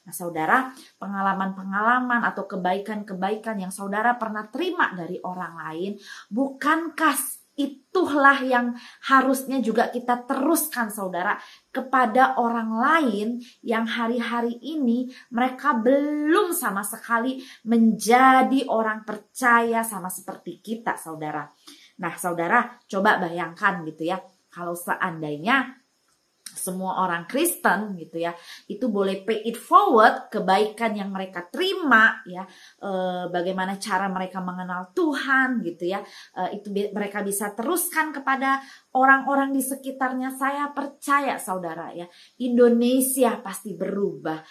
Nah, saudara, pengalaman-pengalaman atau kebaikan-kebaikan yang saudara pernah terima dari orang lain, bukankah itulah yang harusnya juga kita teruskan, saudara, kepada orang lain yang hari-hari ini mereka belum sama sekali menjadi orang percaya sama seperti kita, saudara. Nah, saudara, coba bayangkan gitu ya, kalau seandainya semua orang Kristen gitu ya, itu boleh pay it forward kebaikan yang mereka terima ya, bagaimana cara mereka mengenal Tuhan gitu ya, itu mereka bisa teruskan kepada orang-orang di sekitarnya. Saya percaya saudara ya, Indonesia pasti berubah,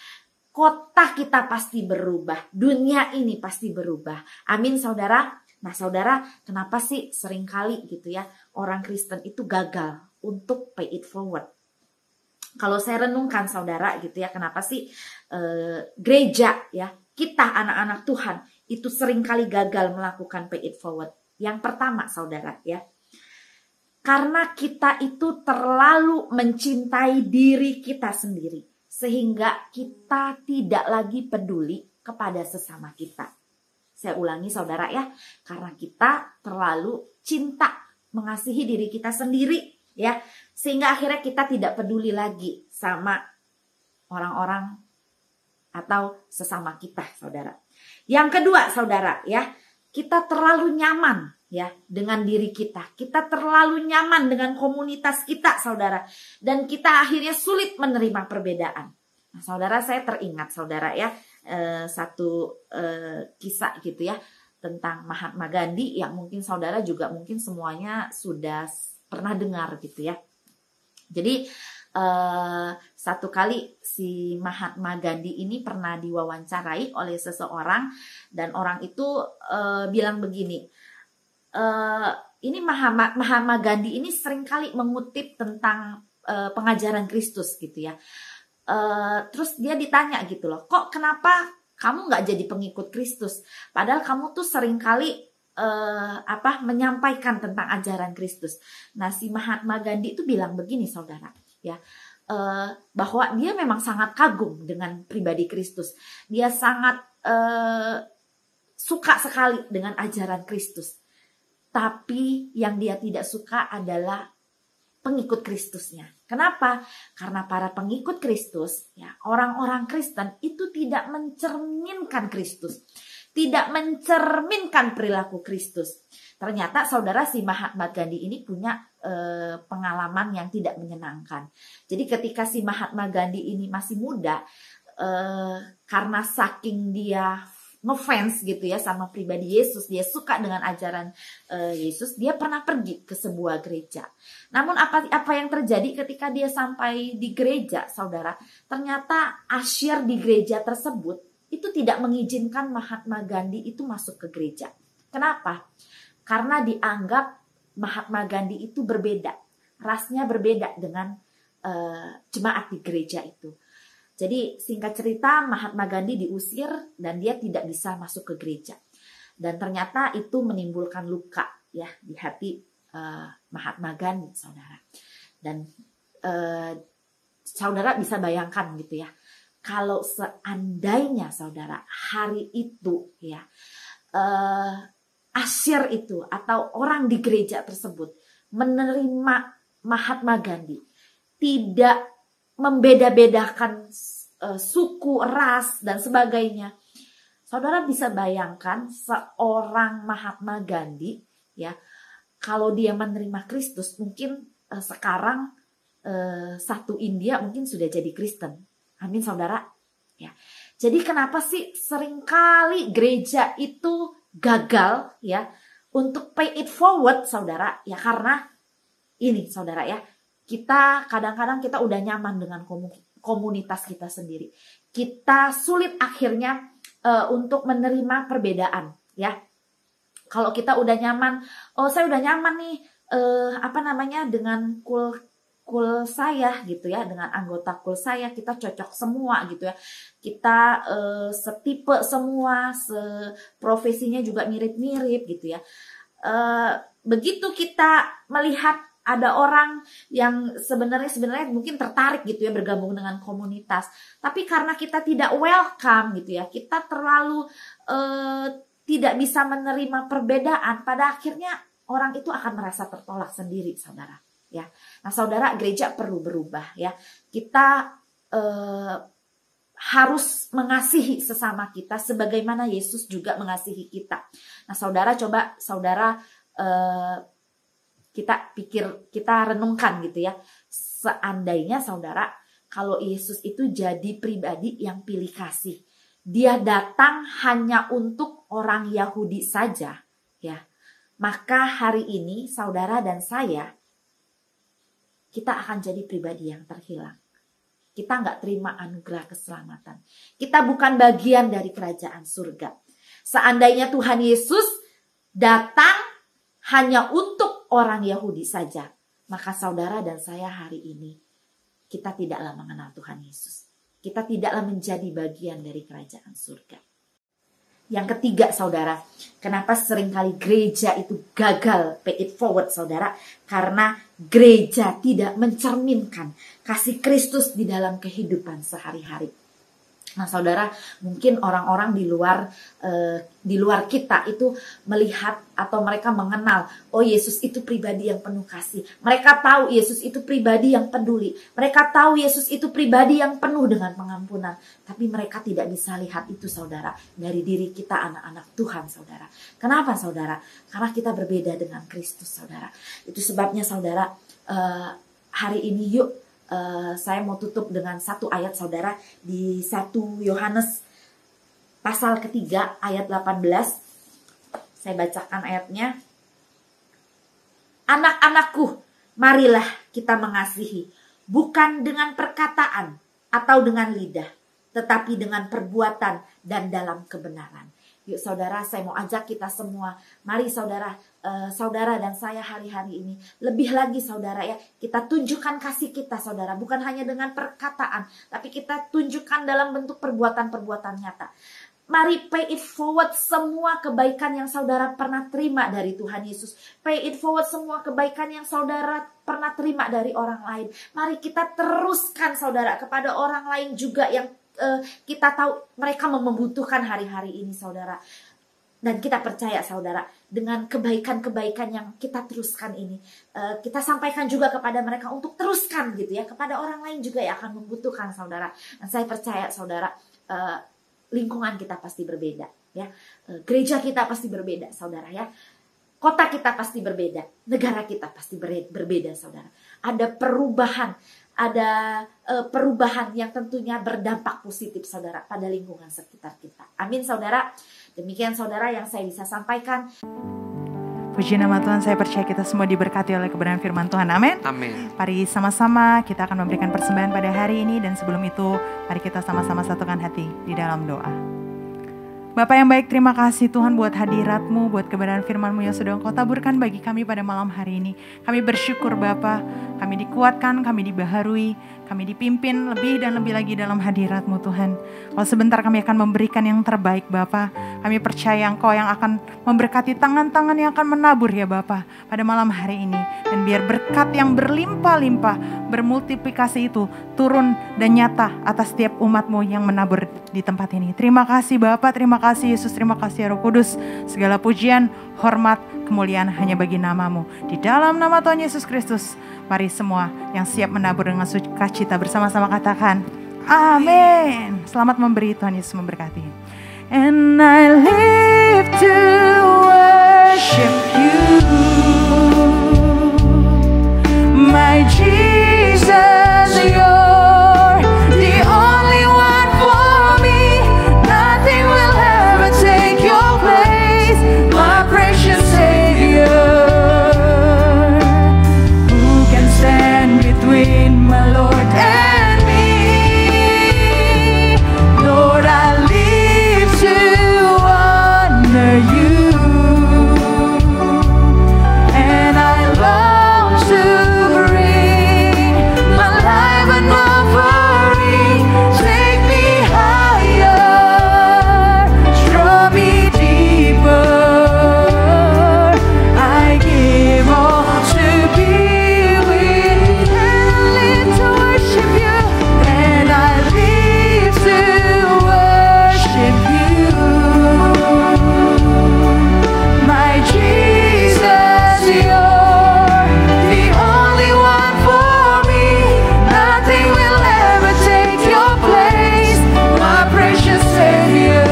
kota kita pasti berubah, dunia ini pasti berubah. Amin saudara. Nah saudara, kenapa sih seringkali gitu ya orang Kristen itu gagal untuk pay it forward? Kalau saya renungkan saudara gitu ya, kenapa sih gereja ya, kita anak-anak Tuhan itu seringkali gagal melakukan pay it forward? Yang pertama saudara ya, karena kita itu terlalu mencintai diri kita sendiri sehingga kita tidak lagi peduli kepada sesama kita. Saya ulangi saudara ya, karena kita terlalu cinta mengasihi diri kita sendiri ya, sehingga akhirnya kita tidak peduli lagi sama orang-orang atau sesama kita, saudara. Yang kedua, saudara, ya, kita terlalu nyaman ya dengan diri kita. Kita terlalu nyaman dengan komunitas kita, saudara, dan kita akhirnya sulit menerima perbedaan. Nah, saudara, saya teringat, saudara, ya, satu kisah gitu ya tentang Mahatma Gandhi yang mungkin saudara juga mungkin semuanya sudah pernah dengar gitu ya. Jadi satu kali si Mahatma Gandhi ini pernah diwawancarai oleh seseorang dan orang itu bilang begini, ini Mahatma Gandhi ini seringkali mengutip tentang pengajaran Kristus gitu ya. Terus dia ditanya gitu loh, kok kenapa kamu nggak jadi pengikut Kristus? Padahal kamu tuh seringkali menyampaikan tentang ajaran Kristus. Nah, si Mahatma Gandhi itu bilang begini, saudara, ya, bahwa dia memang sangat kagum dengan pribadi Kristus. Dia sangat suka sekali dengan ajaran Kristus. Tapi yang dia tidak suka adalah pengikut Kristusnya. Kenapa? Karena para pengikut Kristus, ya, orang-orang Kristen itu tidak mencerminkan Kristus. Tidak mencerminkan perilaku Kristus. Ternyata saudara, si Mahatma Gandhi ini punya pengalaman yang tidak menyenangkan. Jadi ketika si Mahatma Gandhi ini masih muda, karena saking dia ngefans gitu ya sama pribadi Yesus, dia suka dengan ajaran Yesus, dia pernah pergi ke sebuah gereja. Namun apa yang terjadi ketika dia sampai di gereja, saudara? Ternyata asyir di gereja tersebut itu tidak mengizinkan Mahatma Gandhi itu masuk ke gereja. Kenapa? Karena dianggap Mahatma Gandhi itu berbeda, rasnya berbeda dengan jemaat di gereja itu. Jadi singkat cerita, Mahatma Gandhi diusir dan dia tidak bisa masuk ke gereja. Dan ternyata itu menimbulkan luka ya di hati Mahatma Gandhi, saudara. Dan saudara bisa bayangkan gitu ya, kalau seandainya saudara hari itu ya asyir itu atau orang di gereja tersebut menerima Mahatma Gandhi, tidak membeda-bedakan suku, ras dan sebagainya. Saudara bisa bayangkan seorang Mahatma Gandhi ya, kalau dia menerima Kristus, mungkin sekarang satu India mungkin sudah jadi Kristen. Amin saudara. Ya. Jadi kenapa sih seringkali gereja itu gagal ya untuk pay it forward saudara? Ya karena ini saudara ya, kita kadang-kadang kita udah nyaman dengan komunitas kita sendiri. Kita sulit akhirnya untuk menerima perbedaan ya. Kalau kita udah nyaman, oh saya udah nyaman nih dengan kul saya gitu ya, dengan anggota kul saya kita cocok semua gitu ya. Kita setipe semua, profesinya juga mirip-mirip gitu ya. Begitu kita melihat ada orang yang sebenarnya mungkin tertarik gitu ya bergabung dengan komunitas, tapi karena kita tidak welcome gitu ya, kita terlalu tidak bisa menerima perbedaan, pada akhirnya orang itu akan merasa tertolak sendiri saudara ya. Nah saudara, gereja perlu berubah ya. Kita harus mengasihi sesama kita sebagaimana Yesus juga mengasihi kita. Nah saudara, coba saudara kita renungkan gitu ya. Seandainya saudara, kalau Yesus itu jadi pribadi yang pilih kasih, dia datang hanya untuk orang Yahudi saja ya, maka hari ini saudara dan saya, kita akan jadi pribadi yang terhilang. Kita nggak terima anugerah keselamatan. Kita bukan bagian dari kerajaan surga. Seandainya Tuhan Yesus datang hanya untuk orang Yahudi saja, maka saudara dan saya hari ini, kita tidaklah mengenal Tuhan Yesus. Kita tidaklah menjadi bagian dari kerajaan surga. Yang ketiga saudara, kenapa seringkali gereja itu gagal pay it forward saudara? Karena gereja tidak mencerminkan kasih Kristus di dalam kehidupan sehari-hari. Nah saudara, mungkin orang-orang di luar kita itu melihat atau mereka mengenal, oh Yesus itu pribadi yang penuh kasih. Mereka tahu Yesus itu pribadi yang peduli. Mereka tahu Yesus itu pribadi yang penuh dengan pengampunan. Tapi mereka tidak bisa lihat itu saudara, dari diri kita anak-anak Tuhan saudara. Kenapa saudara? Karena kita berbeda dengan Kristus saudara. Itu sebabnya saudara, hari ini yuk, saya mau tutup dengan satu ayat saudara di 1 Yohanes pasal ketiga ayat 18. Saya bacakan ayatnya. Anak-anakku, marilah kita mengasihi, bukan dengan perkataan atau dengan lidah, tetapi dengan perbuatan dan dalam kebenaran. Yuk saudara, saya mau ajak kita semua, mari saudara, saudara dan saya hari-hari ini, lebih lagi saudara ya, kita tunjukkan kasih kita saudara, bukan hanya dengan perkataan, tapi kita tunjukkan dalam bentuk perbuatan-perbuatan nyata. Mari pay it forward semua kebaikan yang saudara pernah terima dari Tuhan Yesus. Pay it forward semua kebaikan yang saudara pernah terima dari orang lain. Mari kita teruskan saudara kepada orang lain juga yang kita tahu mereka membutuhkan hari-hari ini saudara. Dan kita percaya saudara, dengan kebaikan-kebaikan yang kita teruskan ini, kita sampaikan juga kepada mereka untuk teruskan gitu ya, kepada orang lain juga yang akan membutuhkan saudara. Dan saya percaya saudara, lingkungan kita pasti berbeda ya, gereja kita pasti berbeda saudara ya, kota kita pasti berbeda, negara kita pasti berbeda saudara. Ada perubahan yang tentunya berdampak positif saudara pada lingkungan sekitar kita. Amin saudara. Demikian saudara yang saya bisa sampaikan. Puji nama Tuhan, saya percaya kita semua diberkati oleh kebenaran firman Tuhan. Amin. Amin. Mari sama-sama kita akan memberikan persembahan pada hari ini, dan sebelum itu mari kita sama-sama satukan hati di dalam doa. Bapa yang baik, terima kasih Tuhan buat hadirat-Mu, buat kebenaran firman-Mu yang sudah Engkau taburkan bagi kami pada malam hari ini. Kami bersyukur Bapa, kami dikuatkan, kami dibaharui, Kami dipimpin lebih dan lebih lagi dalam hadirat-Mu Tuhan. Kalau sebentar kami akan memberikan yang terbaik Bapa. Kami percaya Engkau yang akan memberkati tangan-tangan yang akan menabur ya Bapa pada malam hari ini. Dan biar berkat yang berlimpah-limpah, bermultiplikasi itu turun dan nyata atas setiap umat-Mu yang menabur di tempat ini. Terima kasih Bapa, terima kasih Yesus, terima kasih Roh Kudus. Segala pujian, hormat, kemuliaan hanya bagi nama-Mu. Di dalam nama Tuhan Yesus Kristus, mari semua yang siap menabur dengan sukacita bersama-sama katakan, amin. Selamat memberi, Tuhan Yesus memberkati. And I live to worship you, my Jesus, you're the only one for me. Nothing will ever take your place, my precious Savior. Who can stand between my Lord and me? Lord, I live to honor you, and I long to bring my life an offering. Take me higher, draw me deeper. I give all to be with you, and live to worship you, and I live to worship you, my Jesus, you're the only one for me. Nothing will ever take your place, my precious Savior.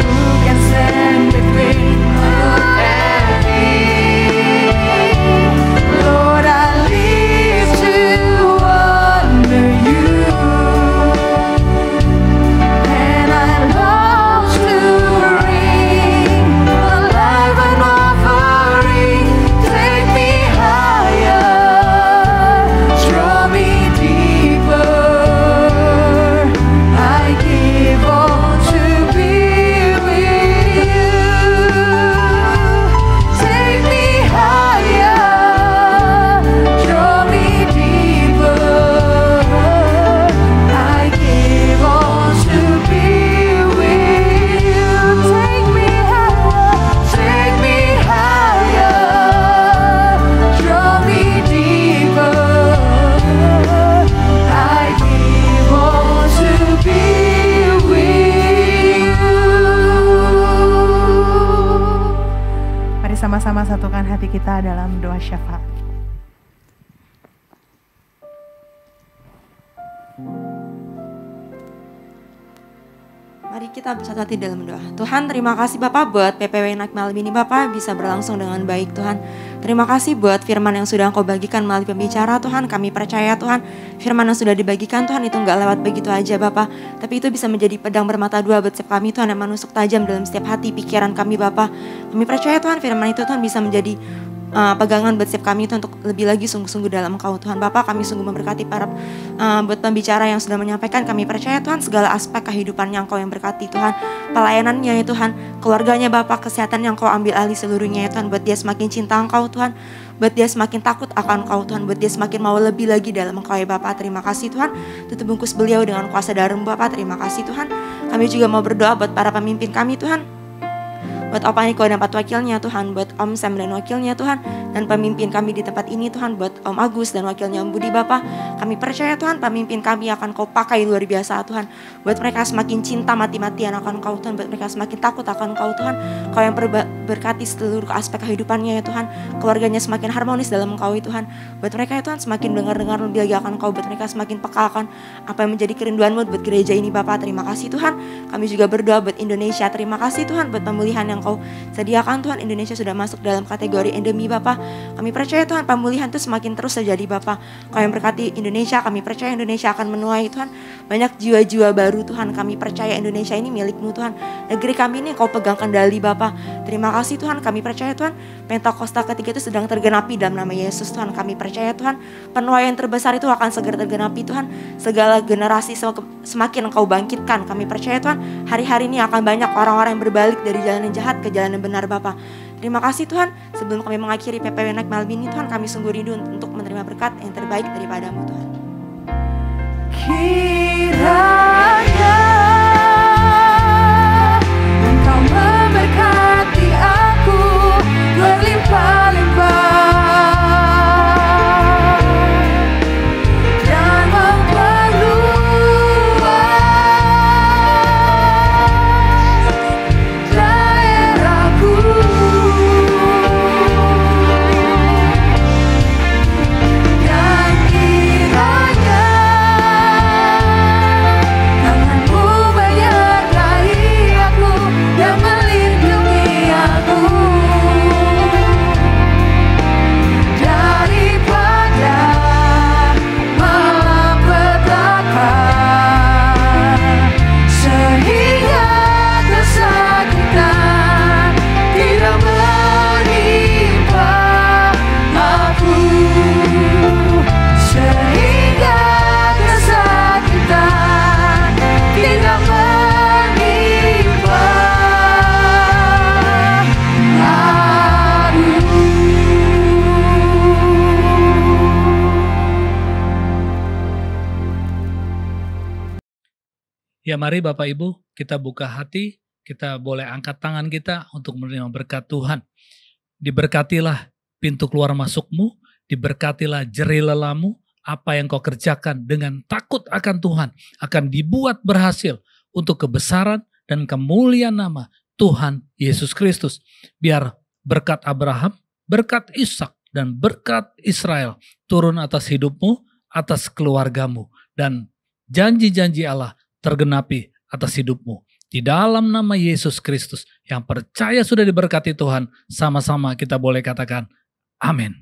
Who can stand between Lord and me? Lord, I live to honor you, and I long to bring my life an offering. Take me higher, draw me deeper. I give all to be with you. Take me higher, draw me deeper. I give all to be with you. Take me higher, draw me deeper. I give all to be with you. Mari sama-sama satukan hati kita dalam doa syafaat. Mari kita bersatu hati dalam doa. Tuhan, terima kasih Bapak buat PPW Night malam ini Bapak bisa berlangsung dengan baik Tuhan. Terima kasih buat firman yang sudah Engkau bagikan melalui pembicara Tuhan. Kami percaya Tuhan, firman yang sudah dibagikan Tuhan itu enggak lewat begitu aja Bapak, tapi itu bisa menjadi pedang bermata dua buat setiap kami Tuhan, yang menusuk tajam dalam setiap hati pikiran kami Bapak. Kami percaya Tuhan firman itu Tuhan bisa menjadi pegangan buat setiap kami itu untuk lebih lagi sungguh-sungguh dalam Engkau Tuhan. Bapak, kami sungguh memberkati para buat pembicara yang sudah menyampaikan. Kami percaya Tuhan segala aspek kehidupannya Engkau yang berkati Tuhan, pelayanannya ya Tuhan, keluarganya Bapak, kesehatan yang Engkau ambil alih seluruhnya ya Tuhan, buat dia semakin cinta Engkau Tuhan, buat dia semakin takut akan Engkau Tuhan, buat dia semakin mau lebih lagi dalam Engkau ya Bapak. Terima kasih Tuhan, tutup bungkus beliau dengan kuasa darah-Mu Bapak. Terima kasih Tuhan. Kami juga mau berdoa buat para pemimpin kami Tuhan, buat Opa Niko dan Pak Wakilnya Tuhan, buat Om Sam dan wakilnya Tuhan, dan pemimpin kami di tempat ini Tuhan, buat Om Agus dan wakilnya Om Budi Bapak. Kami percaya Tuhan pemimpin kami akan Kau pakai luar biasa Tuhan, buat mereka semakin cinta mati-matian akan Kau Tuhan, buat mereka semakin takut akan Kau Tuhan. Kau yang berkati seluruh aspek kehidupannya ya Tuhan, keluarganya semakin harmonis dalam Engkau ya Tuhan, buat mereka ya Tuhan semakin dengar-dengar lebih lagi akan Kau, buat mereka semakin peka akan apa yang menjadi kerinduan-Mu buat gereja ini Bapak. Terima kasih Tuhan. Kami juga berdoa buat Indonesia. Terima kasih Tuhan buat pemulihan yang Kau sediakan Tuhan. Indonesia sudah masuk dalam kategori endemi Bapak. Kami percaya Tuhan pemulihan itu semakin terus terjadi Bapak. Kau yang berkati Indonesia, kami percaya Indonesia akan menuai Tuhan banyak jiwa-jiwa baru Tuhan. Kami percaya Indonesia ini milik-Mu Tuhan. Negeri kami ini Kau pegang kendali Bapak. Terima kasih Tuhan. Kami percaya Tuhan Pentakosta ketiga itu sedang tergenapi dalam nama Yesus Tuhan. Kami percaya Tuhan penuaian terbesar itu akan segera tergenapi Tuhan. Segala generasi semakin Engkau bangkitkan. Kami percaya Tuhan hari-hari ini akan banyak orang-orang yang berbalik dari jalan yang jahat ke jalan yang benar Bapak. Terima kasih Tuhan. Sebelum kami mengakhiri PPW Night malam ini Tuhan, kami sungguh rindu untuk menerima terima berkat yang terbaik daripadamu Tuhan. Kiranya Engkau memberkati aku berlimpah-limpah dan memperluas daerahku. Dan kiranya tanganmu menyertai aku dan melindungi aku daripada malapetaka, sehingga kesakitan tidak menimpa aku, sehingga kesakitan tidak menimpa aku. Ya mari Bapak Ibu, kita buka hati, kita boleh angkat tangan kita untuk menerima berkat Tuhan. Diberkatilah pintu keluar masukmu, diberkatilah jerih lelamu, apa yang kau kerjakan dengan takut akan Tuhan akan dibuat berhasil untuk kebesaran dan kemuliaan nama Tuhan Yesus Kristus. Biar berkat Abraham, berkat Ishak, dan berkat Israel turun atas hidupmu, atas keluargamu, dan janji-janji Allah tergenapi atas hidupmu. Di dalam nama Yesus Kristus yang percaya sudah diberkati Tuhan, sama-sama kita boleh katakan amin.